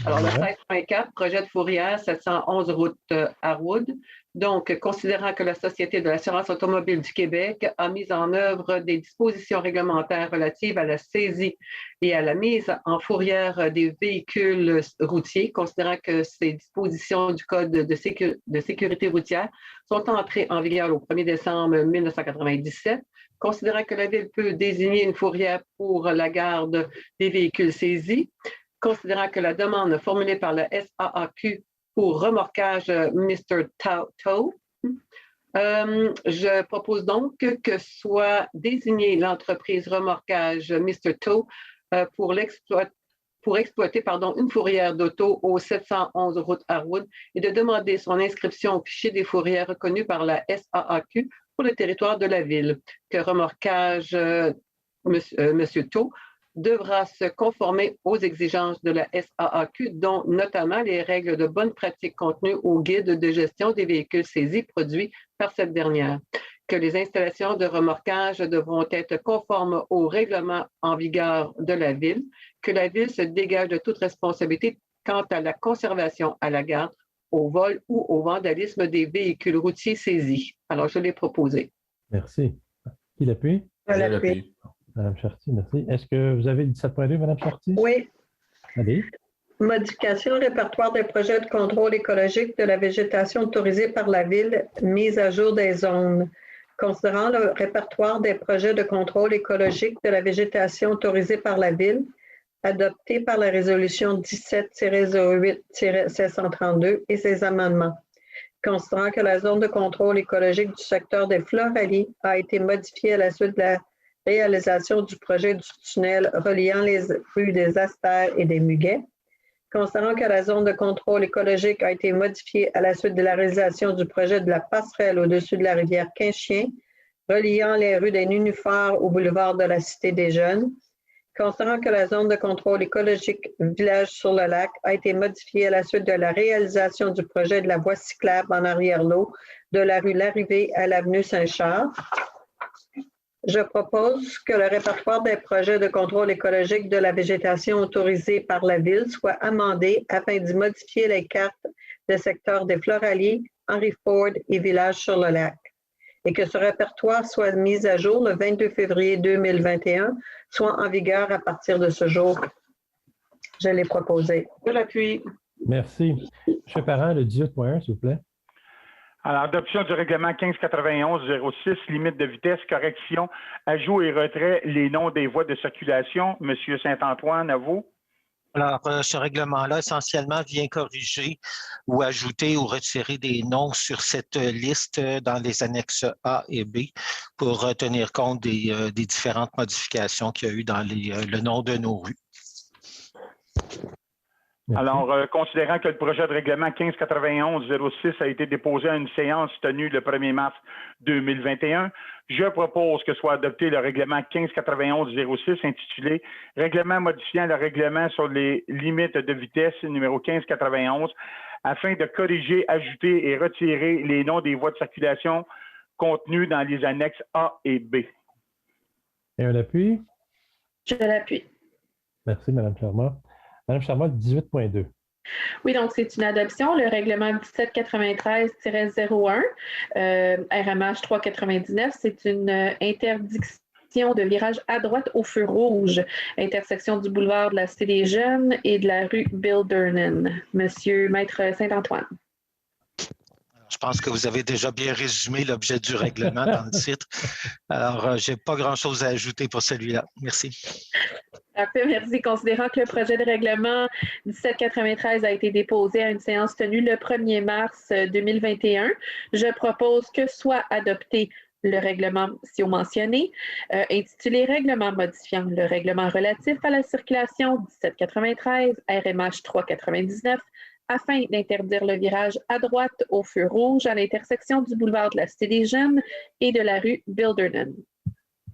Alors, le 16.4, projet de fourrière 711 route Harwood. Donc, considérant que la Société de l'assurance automobile du Québec a mis en œuvre des dispositions réglementaires relatives à la saisie et à la mise en fourrière des véhicules routiers, considérant que ces dispositions du Code de sécurité routière sont entrées en vigueur au 1er décembre 1997, considérant que la Ville peut désigner une fourrière pour la garde des véhicules saisis, considérant que la demande formulée par la SAAQ pour remorquage Mr. Tow, je propose donc que soit désignée l'entreprise remorquage Mr. Tow pour exploiter une fourrière d'auto au 711 route Harwood et de demander son inscription au fichier des fourrières reconnues par la SAAQ pour le territoire de la Ville, que remorquage Monsieur Tow devra se conformer aux exigences de la SAAQ, dont notamment les règles de bonne pratique contenues au guide de gestion des véhicules saisis produits par cette dernière, que les installations de remorquage devront être conformes aux règlements en vigueur de la Ville, que la Ville se dégage de toute responsabilité quant à la conservation à la garde, au vol ou au vandalisme des véhicules routiers saisis. Alors, je l'ai proposé. Merci. Qui l'appuie? Je l'appuie. Mme Chartier, merci. Est-ce que vous avez le 17.2, Mme Chartier? Oui. Allez. Modification au répertoire des projets de contrôle écologique de la végétation autorisée par la Ville, mise à jour des zones. Considérant le répertoire des projets de contrôle écologique de la végétation autorisée par la Ville, adopté par la résolution 17-08-1632 et ses amendements. Considérant que la zone de contrôle écologique du secteur des Floralies a été modifiée à la suite de la réalisation du projet du tunnel reliant les rues des Astères et des Muguets. Considérant que la zone de contrôle écologique a été modifiée à la suite de la réalisation du projet de la passerelle au-dessus de la rivière Quinchien, reliant les rues des Nénuphars au boulevard de la Cité des Jeunes. Considérant que la zone de contrôle écologique Village sur le lac a été modifiée à la suite de la réalisation du projet de la voie cyclable en arrière-l'eau de la rue Larrivée à l'avenue Saint-Charles. Je propose que le répertoire des projets de contrôle écologique de la végétation autorisée par la Ville soit amendé afin d'y modifier les cartes des secteurs des Floraliers, Henry Ford et Village sur le lac, et que ce répertoire soit mis à jour le 22 février 2021, soit en vigueur à partir de ce jour. Je l'ai proposé. Je l'appuie. Merci. M. Parent, le 18.1, s'il vous plaît. Alors, adoption du règlement 1591-06, limite de vitesse, correction, ajout et retrait, les noms des voies de circulation. Monsieur Saint-Antoine, à vous. Alors, ce règlement-là, essentiellement, vient corriger ou ajouter ou retirer des noms sur cette liste dans les annexes A et B pour tenir compte des différentes modifications qu'il y a eu dans le nom de nos rues. Merci. Alors, considérant que le projet de règlement 1591-06 a été déposé à une séance tenue le 1er mars 2021, je propose que soit adopté le règlement 1591-06 intitulé « Règlement modifiant le règlement sur les limites de vitesse numéro 1591 afin de corriger, ajouter et retirer les noms des voies de circulation contenus dans les annexes A et B. » Et un appui? Je l'appuie. Merci, Mme Charmant. Mme Charmant, 18.2. Oui, donc c'est une adoption. Le règlement 1793-01, RMH 399, c'est une interdiction de virage à droite au feu rouge, intersection du boulevard de la Cité des Jeunes et de la rue Bill Durnan. Monsieur Maître Saint-Antoine. Je pense que vous avez déjà bien résumé l'objet du règlement dans le titre. Alors, je n'ai pas grand-chose à ajouter pour celui-là. Merci. Parfait, merci. Considérant que le projet de règlement 1793 a été déposé à une séance tenue le 1er mars 2021, je propose que soit adopté le règlement ci-mentionné, intitulé Règlement modifiant le règlement relatif à la circulation 1793 RMH 399 afin d'interdire le virage à droite au feu rouge à l'intersection du boulevard de la Cité des Jeunes et de la rue Bildernon.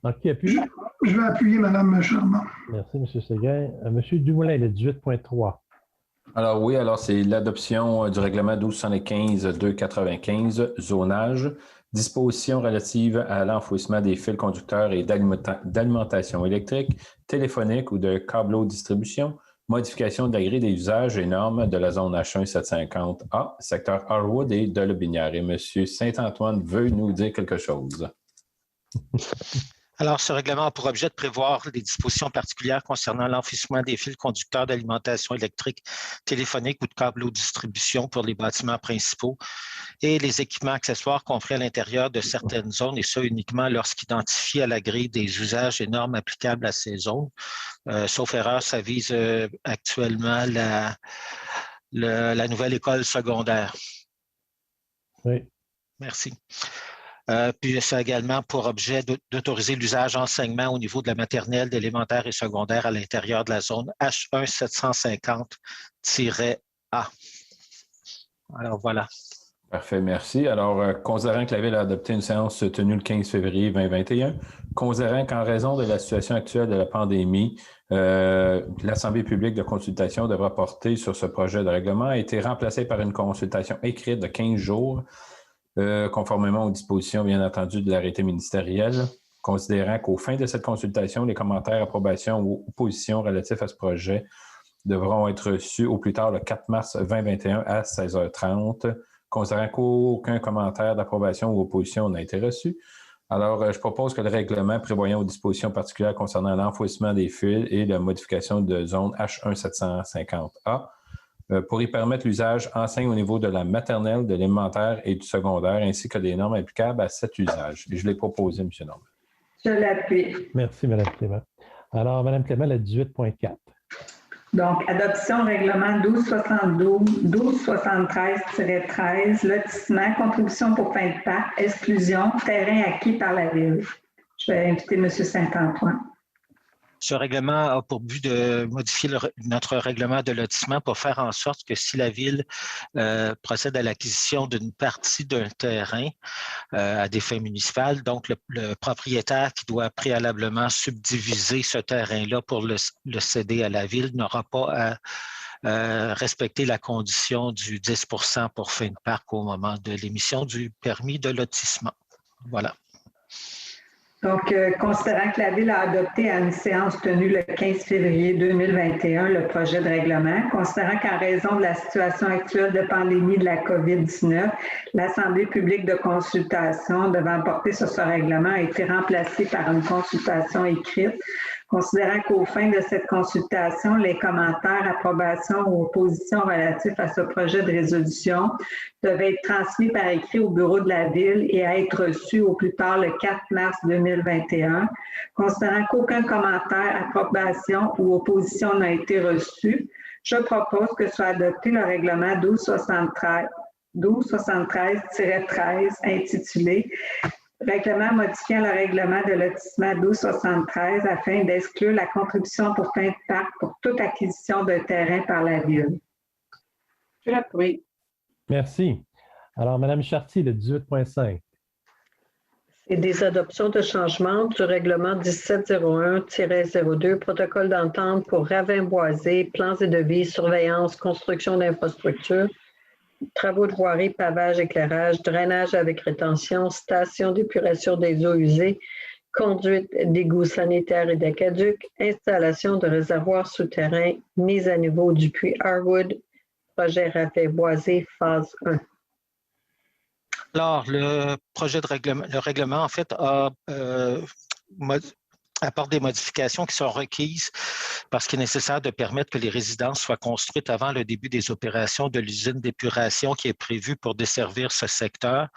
Donc, qui appuie? Je vais appuyer Mme Charmant. Merci, M. Séguin. M. Dumoulin, le 18.3. Alors oui, alors c'est l'adoption du règlement 1275-295, zonage, dispositions relatives à l'enfouissement des fils conducteurs et d'alimentation électrique, téléphonique ou de câbleau-distribution, modification de la grille des usages et normes de la zone H1 750A, secteur Harwood et de Lobinière. Et M. Saint-Antoine veut nous dire quelque chose. Alors, ce règlement a pour objet de prévoir des dispositions particulières concernant l'enfouissement des fils conducteurs d'alimentation électrique, téléphonique ou de câbleau distribution pour les bâtiments principaux et les équipements accessoires compris à l'intérieur de certaines zones, et ça uniquement lorsqu'identifiés à la grille des usages et normes applicables à ces zones. Sauf erreur, ça vise actuellement la nouvelle école secondaire. Oui. Merci. Puis ça a également pour objet d'autoriser l'usage enseignement au niveau de la maternelle, d'élémentaire et secondaire à l'intérieur de la zone H1 750-A. Alors voilà. Parfait, merci. Alors, considérant que la Ville a adopté une séance tenue le 15 février 2021, considérant qu'en raison de la situation actuelle de la pandémie, l'Assemblée publique de consultation devra porter sur ce projet de règlement a été remplacée par une consultation écrite de 15 jours, conformément aux dispositions, bien entendu, de l'arrêté ministériel, considérant qu'au fin de cette consultation, les commentaires, approbations ou oppositions relatifs à ce projet devront être reçus au plus tard le 4 mars 2021 à 16h30, considérant qu'aucun commentaire d'approbation ou opposition n'a été reçu. Alors, je propose que le règlement prévoyant aux dispositions particulières concernant l'enfouissement des fils et la modification de zone H1 750A pour y permettre l'usage enseigne au niveau de la maternelle, de l'élémentaire et du secondaire, ainsi que des normes applicables à cet usage. Et je l'ai proposé, M. Normand. Je l'appuie. Merci, Mme Clément. Alors, Mme Clément, le 18.4. Donc, adoption règlement 1273-13, lotissement, contribution pour fin de parc, exclusion, terrain acquis par la Ville. Je vais inviter M. Saint-Antoine. Ce règlement a pour but de modifier notre règlement de lotissement pour faire en sorte que si la Ville procède à l'acquisition d'une partie d'un terrain à des fins municipales, donc le propriétaire qui doit préalablement subdiviser ce terrain-là pour le céder à la Ville n'aura pas à respecter la condition du 10 % pour fin de parc au moment de l'émission du permis de lotissement. Voilà. Donc, considérant que la Ville a adopté à une séance tenue le 15 février 2021 le projet de règlement, considérant qu'en raison de la situation actuelle de pandémie de la COVID-19, l'Assemblée publique de consultation devant porter sur ce règlement a été remplacée par une consultation écrite, considérant qu'au fin de cette consultation, les commentaires, approbations ou oppositions relatifs à ce projet de résolution devaient être transmis par écrit au bureau de la Ville et à être reçus au plus tard le 4 mars 2021. Considérant qu'aucun commentaire, approbation ou opposition n'a été reçu, je propose que soit adopté le règlement 1273-13 intitulé Règlement modifiant le règlement de lotissement 1273 afin d'exclure la contribution pour fin de parc pour toute acquisition de terrain par la Ville. Je l'appuie. Merci. Alors, Mme Chartier, le 18.5. C'est des adoptions de changement du règlement 1701-02, protocole d'entente pour ravin-boisé, plans et devis, surveillance, construction d'infrastructures, travaux de voirie, pavage, éclairage, drainage avec rétention, station d'épuration des eaux usées, conduite d'égouts sanitaires et d'aqueducs, installation de réservoirs souterrains, mise à niveau du puits Harwood, projet ravin-boisé, phase 1. Alors, le règlement, en fait, apporte des modifications qui sont requises parce qu'il est nécessaire de permettre que les résidences soient construites avant le début des opérations de l'usine d'épuration qui est prévue pour desservir ce secteur.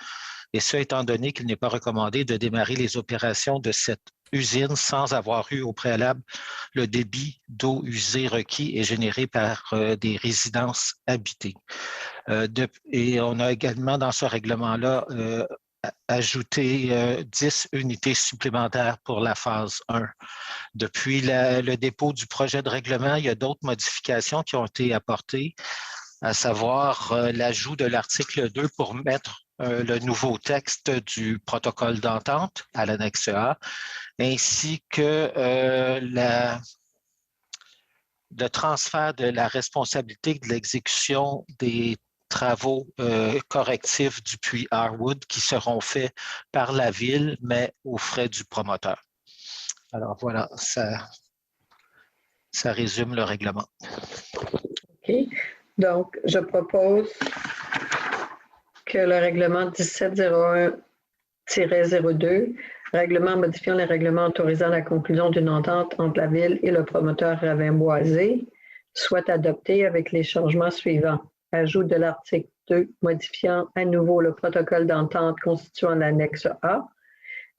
Et ce, étant donné qu'il n'est pas recommandé de démarrer les opérations de cette usine sans avoir eu au préalable le débit d'eau usée requis et généré par des résidences habitées. Et on a également dans ce règlement-là ajouté 10 unités supplémentaires pour la phase 1. Depuis le dépôt du projet de règlement, il y a d'autres modifications qui ont été apportées, à savoir l'ajout de l'article 2 pour mettre le nouveau texte du protocole d'entente à l'annexe A, ainsi que le transfert de la responsabilité de l'exécution des travaux correctifs du puits Harwood qui seront faits par la Ville, mais aux frais du promoteur. Alors voilà, ça résume le règlement. OK. Donc, je propose que le règlement 1701-02, règlement modifiant les règlements autorisant la conclusion d'une entente entre la Ville et le promoteur Ravin-Boisé, soit adopté avec les changements suivants. Ajout de l'article 2 modifiant à nouveau le protocole d'entente constituant l'annexe A.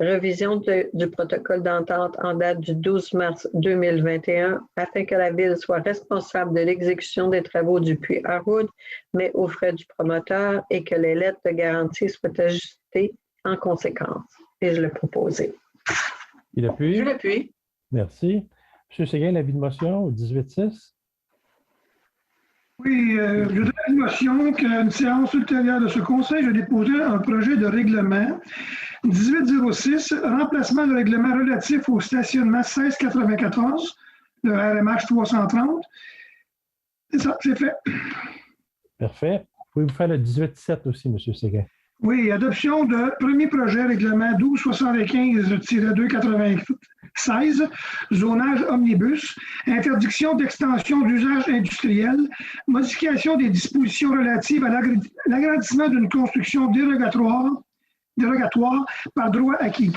Révision du protocole d'entente en date du 12 mars 2021 afin que la Ville soit responsable de l'exécution des travaux du puits Harwood, mais aux frais du promoteur et que les lettres de garantie soient ajustées en conséquence. Et je l'ai proposé. Qui l'appuie? Je l'appuie. Merci. M. Séguin, l'avis de motion au 18-6? Oui, je donne une motion qu'à une séance ultérieure de ce Conseil, je déposerai un projet de règlement 1806, remplacement de règlement relatif au stationnement 1694, le RMH 330. C'est ça, c'est fait. Parfait. Pouvez-vous faire le 18-7 aussi, M. Séguin? Oui, adoption de premier projet règlement 1275-296, zonage omnibus, interdiction d'extension d'usage industriel, modification des dispositions relatives à l'agrandissement d'une construction dérogatoire par droit acquis.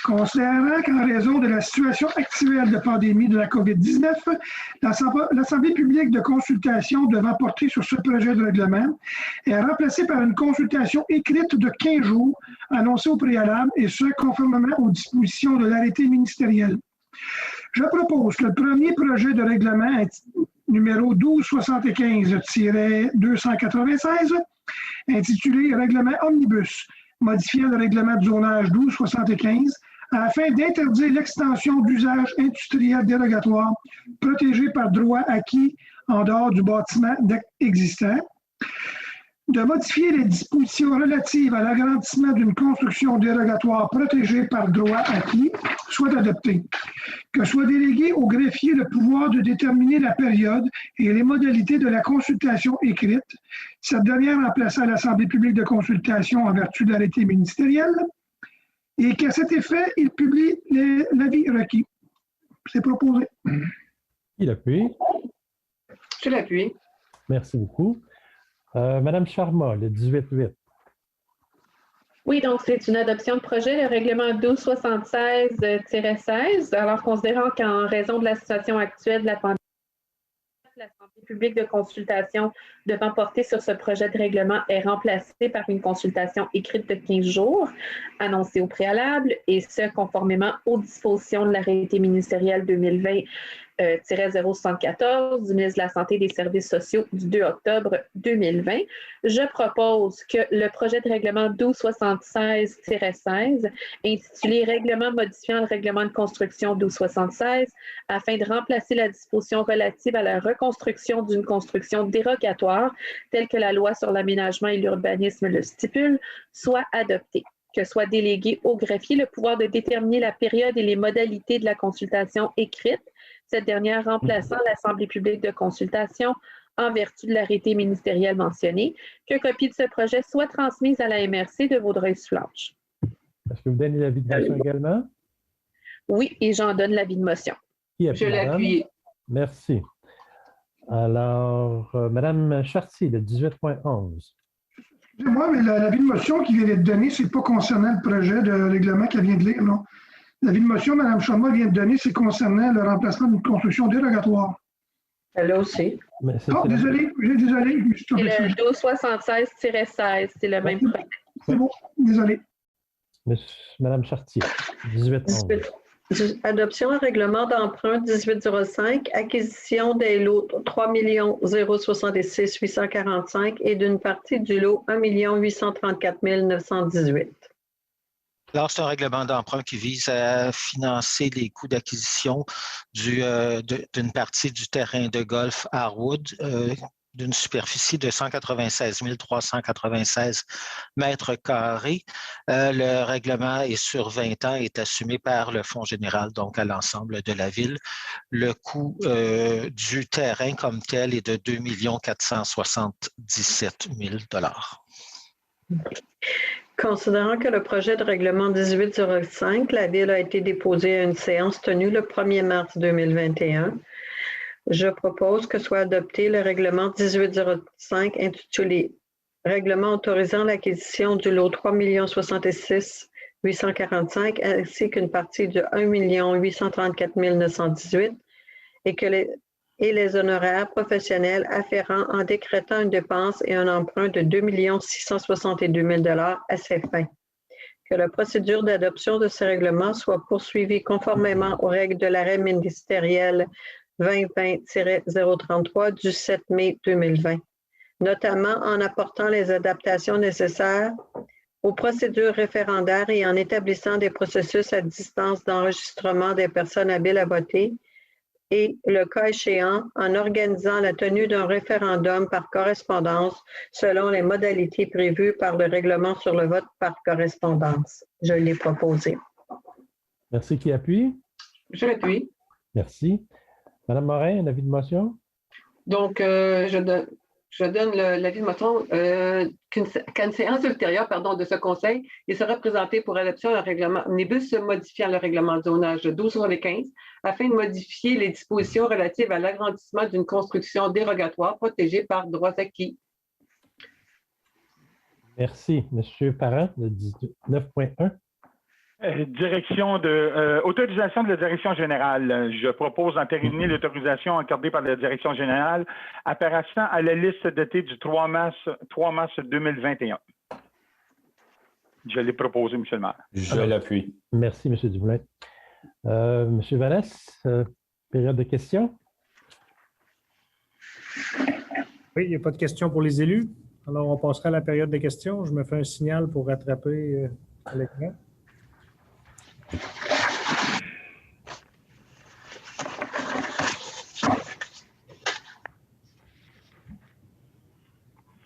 Considérant qu'en raison de la situation actuelle de pandémie de la COVID-19, l'Assemblée publique de consultation devant porter sur ce projet de règlement est remplacée par une consultation écrite de 15 jours annoncée au préalable, et ce, conformément aux dispositions de l'arrêté ministériel. Je propose que le premier projet de règlement numéro 1275-296, intitulé Règlement Omnibus, modifiant le règlement de zonage 1275 afin d'interdire l'extension d'usage industriel dérogatoire protégé par droit acquis en dehors du bâtiment existant, de modifier les dispositions relatives à l'agrandissement d'une construction dérogatoire protégée par droit acquis, soit adopté. Que soit délégué au greffier le pouvoir de déterminer la période et les modalités de la consultation écrite, cette dernière remplaçant à l'Assemblée publique de consultation en vertu de l'arrêté ministériel, et qu'à cet effet, il publie l'avis requis. C'est proposé. Qui l'appuie? Je l'appuie. Merci beaucoup. Madame Charma, le 18-8. Oui, donc c'est une adoption de projet, le règlement 1276-16. Alors, considérant qu'en raison de la situation actuelle de la pandémie, l'Assemblée publique de consultation devant porter sur ce projet de règlement est remplacée par une consultation écrite de 15 jours, annoncée au préalable, et ce, conformément aux dispositions de l'arrêté ministériel 2020-074 du ministre de la Santé et des Services sociaux du 2 octobre 2020. Je propose que le projet de règlement 1276-16, intitulé Règlement modifiant le règlement de construction 1276, afin de remplacer la disposition relative à la reconstruction d'une construction dérogatoire, telle que la loi sur l'aménagement et l'urbanisme le stipule, soit adopté. Que soit délégué au greffier le pouvoir de déterminer la période et les modalités de la consultation écrite, cette dernière remplaçant l'Assemblée publique de consultation en vertu de l'arrêté ministériel mentionné, que copie de ce projet soit transmise à la MRC de Vaudreuil-Soulanges. Est-ce que vous donnez l'avis de motion également? Oui, et j'en donne l'avis de motion. Je l'appuie. Merci. Alors, Madame Chartier, le 18.11. Excusez-moi, mais l'avis de motion qui vient d'être donné, ce n'est pas concernant le projet de règlement qu'elle vient de lire, non? L'avis de motion, Mme Charma vient de donner, c'est concernant le remplacement d'une construction dérogatoire. Elle aussi. Oh, désolé, je me suis trompé. C'est le 1276-16, c'est le même projet. C'est bon, désolé. Madame Chartier, 18.11. Adoption à règlement d'emprunt 1805, acquisition des lots 3 066 845 et d'une partie du lot 1 834 918. Alors, c'est un règlement d'emprunt qui vise à financer les coûts d'acquisition d'une partie du terrain de golf Harwood, d'une superficie de 196 396 mètres carrés. Le règlement est sur 20 ans et est assumé par le Fonds général, donc à l'ensemble de la ville. Le coût du terrain comme tel est de 2 477 000 $. Considérant que le projet de règlement 1805, la Ville a été déposé à une séance tenue le 1er mars 2021, je propose que soit adopté le règlement 1805 intitulé « Règlement autorisant l'acquisition du lot 3 066 845 ainsi qu'une partie de 1 834 918 et les honoraires professionnels afférents en décrétant une dépense et un emprunt de 2 662 000 $ à ces fins. Que la procédure d'adoption de ces règlements soit poursuivie conformément aux règles de l'arrêt ministériel 2020-033 du 7 mai 2020, notamment en apportant les adaptations nécessaires aux procédures référendaires et en établissant des processus à distance d'enregistrement des personnes habiles à voter, et, le cas échéant, en organisant la tenue d'un référendum par correspondance selon les modalités prévues par le règlement sur le vote par correspondance. Je l'ai proposé. Merci. Qui appuie? Je l'appuie. Merci. Madame Morin, un avis de motion? Donc, je donne l'avis de motion qu'à une séance ultérieure de ce Conseil, il sera présenté pour adoption un règlement omnibus modifiant le règlement de zonage 12/15 afin de modifier les dispositions relatives à l'agrandissement d'une construction dérogatoire protégée par droits acquis. Merci. Monsieur Parent, le 9.1. Autorisation de la direction générale. Je propose d'entériner l'autorisation accordée par la direction générale apparaissant à la liste datée du 3 mars 2021. Je l'ai proposé, M. le maire. Je l'appuie. Merci, M. Dumoulin. M. Vallès, période de questions? Oui, il n'y a pas de questions pour les élus. Alors, on passera à la période de questions. Je me fais un signal pour rattraper à l'écran.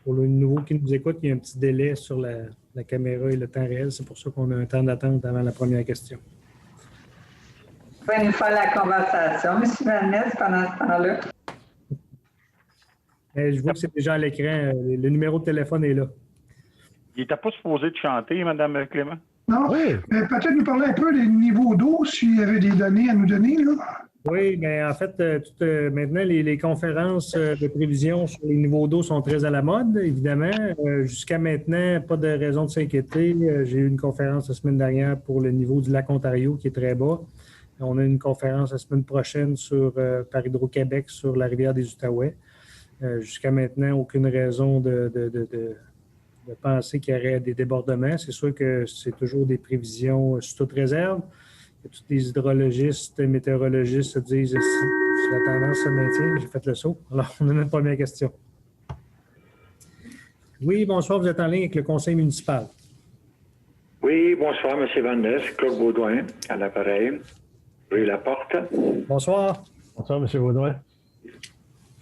Pour le nouveau qui nous écoute, il y a un petit délai sur la caméra et le temps réel. C'est pour ça qu'on a un temps d'attente avant la première question. Vous pouvez nous faire la conversation, M. Vallès, pendant ce temps-là. Je vois que c'est déjà à l'écran. Le numéro de téléphone est là. Il n'était pas supposé de chanter, Mme Clément? Non, oui. Peut-être nous parler un peu des niveaux d'eau, s'il y avait des données à nous donner, là. Oui, mais en fait, maintenant, les conférences de prévision sur les niveaux d'eau sont très à la mode, évidemment. Jusqu'à maintenant, pas de raison de s'inquiéter. J'ai eu une conférence la semaine dernière pour le niveau du lac Ontario qui est très bas. On a une conférence la semaine prochaine par Hydro-Québec sur la rivière des Outaouais. Jusqu'à maintenant, aucune raison de penser qu'il y aurait des débordements. C'est sûr que c'est toujours des prévisions sous toute réserve. Tous les hydrologistes, météorologistes se disent si la tendance se maintient, j'ai fait le saut. Alors, on a notre première question. Oui, bonsoir, vous êtes en ligne avec le conseil municipal. Oui, bonsoir, M. Vallès, Claude Baudouin, à l'appareil. Rue Laporte. Bonsoir. Bonsoir, M. Baudouin.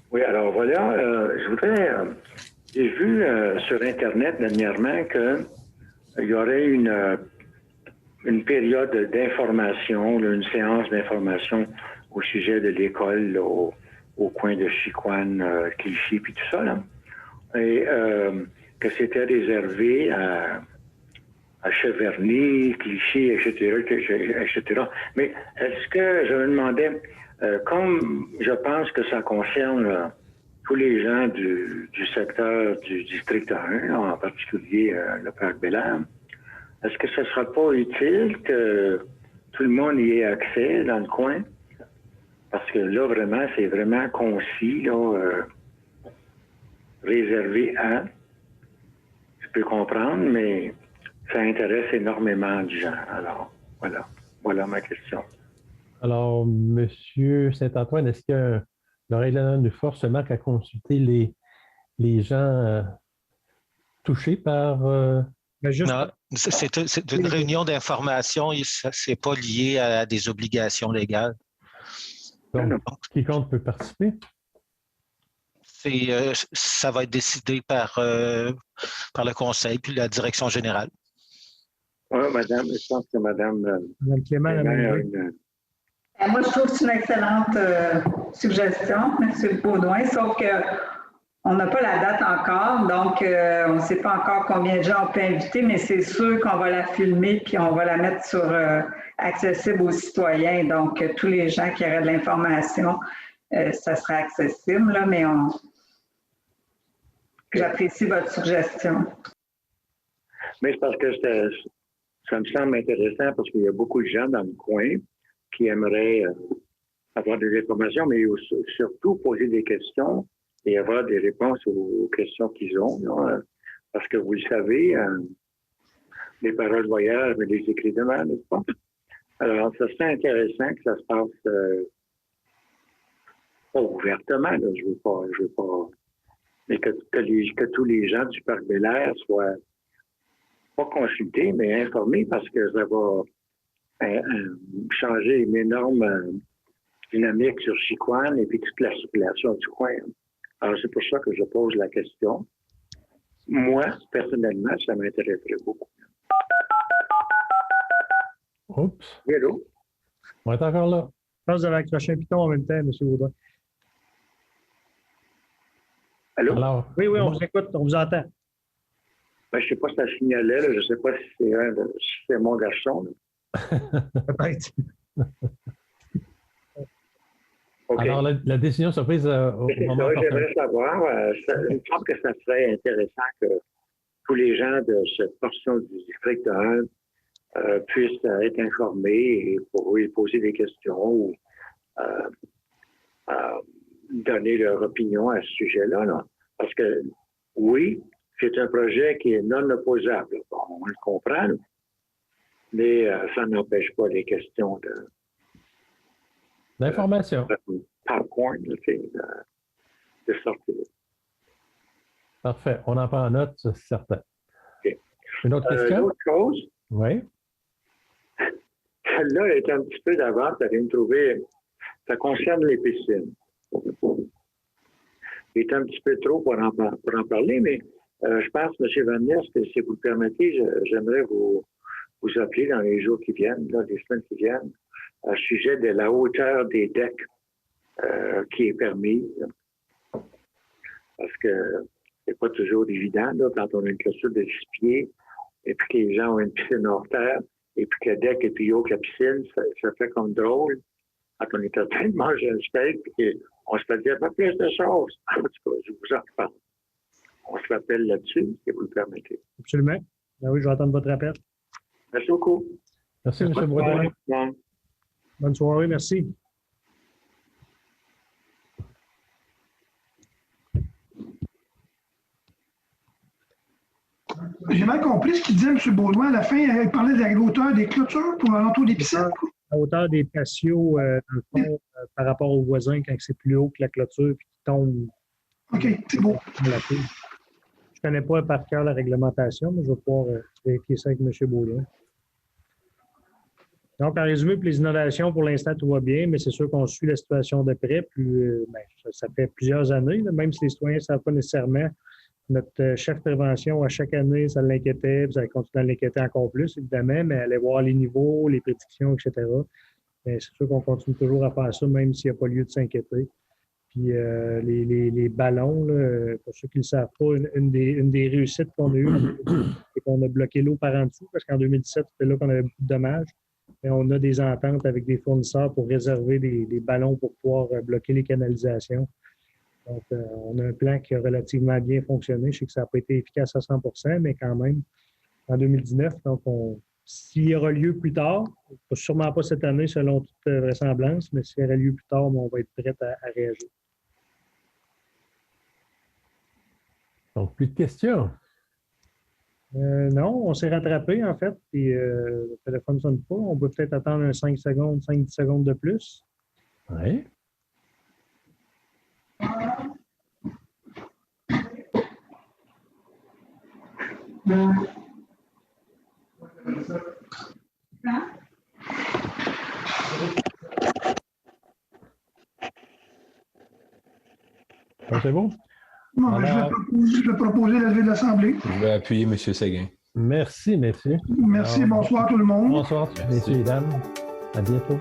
Oui, alors voilà, j'ai vu sur Internet dernièrement qu'il y aurait une période d'information, une séance d'information au sujet de l'école au coin de Chicoine, Clichy, puis tout ça, là. Et que c'était réservé à Cheverny, Clichy, etc. Mais est-ce que je me demandais, comme je pense que ça concerne tous les gens du secteur du district 1, en particulier le Parc Bel-Air, est-ce que ce ne sera pas utile que tout le monde y ait accès dans le coin? Parce que là, vraiment, c'est vraiment concis, là, réservé à. Je peux comprendre, mais ça intéresse énormément de gens. Alors, voilà ma question. Alors, M. Saint-Antoine, est-ce que le règlement de force se manque à consulter les gens touchés par... Non, c'est une réunion d'information et ce n'est pas lié à des obligations légales. Donc, quiconque peut participer? Ça va être décidé par le Conseil puis la direction générale. Oui, madame, je pense que madame Clément, moi, je trouve que c'est une excellente suggestion, M. Baudouin, sauf que on n'a pas la date encore, donc on ne sait pas encore combien de gens on peut inviter, mais c'est sûr qu'on va la filmer puis on va la mettre sur accessible aux citoyens. Donc, tous les gens qui auraient de l'information, ça sera accessible, là, mais j'apprécie votre suggestion. Mais c'est parce que ça me semble intéressant parce qu'il y a beaucoup de gens dans le coin qui aimeraient avoir des informations, mais surtout poser des questions et avoir des réponses aux questions qu'ils ont. Là, parce que vous le savez, les paroles voyagent, mais les écrits demain, n'est-ce pas? Alors, ça serait intéressant que ça se passe pas ouvertement, là, je veux pas, mais que tous les gens du Parc Bel-Air soient pas consultés, mais informés parce que ça va changer une énorme dynamique sur Chicoine et puis toute la circulation du coin. Alors, c'est pour ça que je pose la question. Moi, personnellement, ça m'intéresserait beaucoup. Oups. Hello? On est encore là. Je pense que vous avez accroché un piton en même temps, M. Baudouin. Allô? Alors, oui, on vous écoute, on vous entend. Ben, je ne sais pas si ça signalait, là. Je ne sais pas si c'est mon garçon. Peut-être. Okay. Alors, la décision se prise au moment opportun. J'aimerais savoir, il me semble que ça serait intéressant que tous les gens de cette portion du district 1 puissent être informés et pour poser des questions ou donner leur opinion à ce sujet-là. Là. Parce que, oui, c'est un projet qui est non opposable. Bon, on le comprend, mais ça n'empêche pas les questions d'information. Popcorn, de sortir. Parfait. On en prend note, c'est certain. Okay. Une autre question? Une autre chose? Oui. Celle-là est un petit peu d'avance, ça vient de trouver. Ça concerne les piscines. Il est un petit peu trop pour en parler, mais je pense, M. Van Ness, que si vous le permettez, j'aimerais vous appeler dans les jours qui viennent, là, les semaines qui viennent, au sujet de la hauteur des decks qui est permise. Parce que c'est pas toujours évident, là, quand on a une clôture de 6 pieds, et puis que les gens ont une piscine hors terre, et puis que le deck est plus haut que la piscine, ça fait comme drôle. Quand on est en train de manger un steak, puis on se fait dire pas plus de choses. En tout cas, je vous en parle. On se rappelle là-dessus, si vous le permettez. Absolument. Ben oui, je vais attendre votre appel. Merci beaucoup. Merci, M. Baudouin. Bonne soirée, merci. J'ai mal compris ce qu'il disait, M. Baudouin. À la fin, il parlait de la hauteur des clôtures pour l'entour des piscines. La hauteur des patios, dans le fond, par rapport aux voisins, quand c'est plus haut que la clôture puis qu'il tombe. OK, c'est beau. Je ne connais pas par cœur la réglementation, mais je vais pouvoir vérifier ça avec M. Baudouin. Donc, en résumé, pour les inondations, pour l'instant, tout va bien, mais c'est sûr qu'on suit la situation de près. Ça fait plusieurs années, là, même si les citoyens ne savent pas nécessairement. Notre chef de prévention, à chaque année, ça l'inquiétait, puis ça continue à l'inquiéter encore plus, évidemment, mais aller voir les niveaux, les prédictions, etc. Mais c'est sûr qu'on continue toujours à faire ça, même s'il n'y a pas lieu de s'inquiéter. Puis les ballons, là, pour ceux qui ne le savent pas, une des réussites qu'on a eues, c'est qu'on a bloqué l'eau par en dessous, parce qu'en 2017, c'était là qu'on avait beaucoup de dommages. Mais on a des ententes avec des fournisseurs pour réserver des ballons pour pouvoir bloquer les canalisations. Donc, on a un plan qui a relativement bien fonctionné. Je sais que ça n'a pas été efficace à 100%, mais quand même, en 2019. Donc, s'il y aura lieu plus tard, sûrement pas cette année selon toute vraisemblance, mais s'il y aura lieu plus tard, on va être prêt à réagir. Donc, plus de questions. Non, on s'est rattrapé, en fait, puis le téléphone ne sonne pas. On peut peut-être attendre 5 secondes, 5-10 secondes de plus. Oui. C'est bon? Non, alors, je vais proposer la levée de l'Assemblée. Je vais appuyer M. Séguin. Merci, messieurs. Merci, bonsoir tout le monde. Bonsoir, messieurs et dames. À bientôt.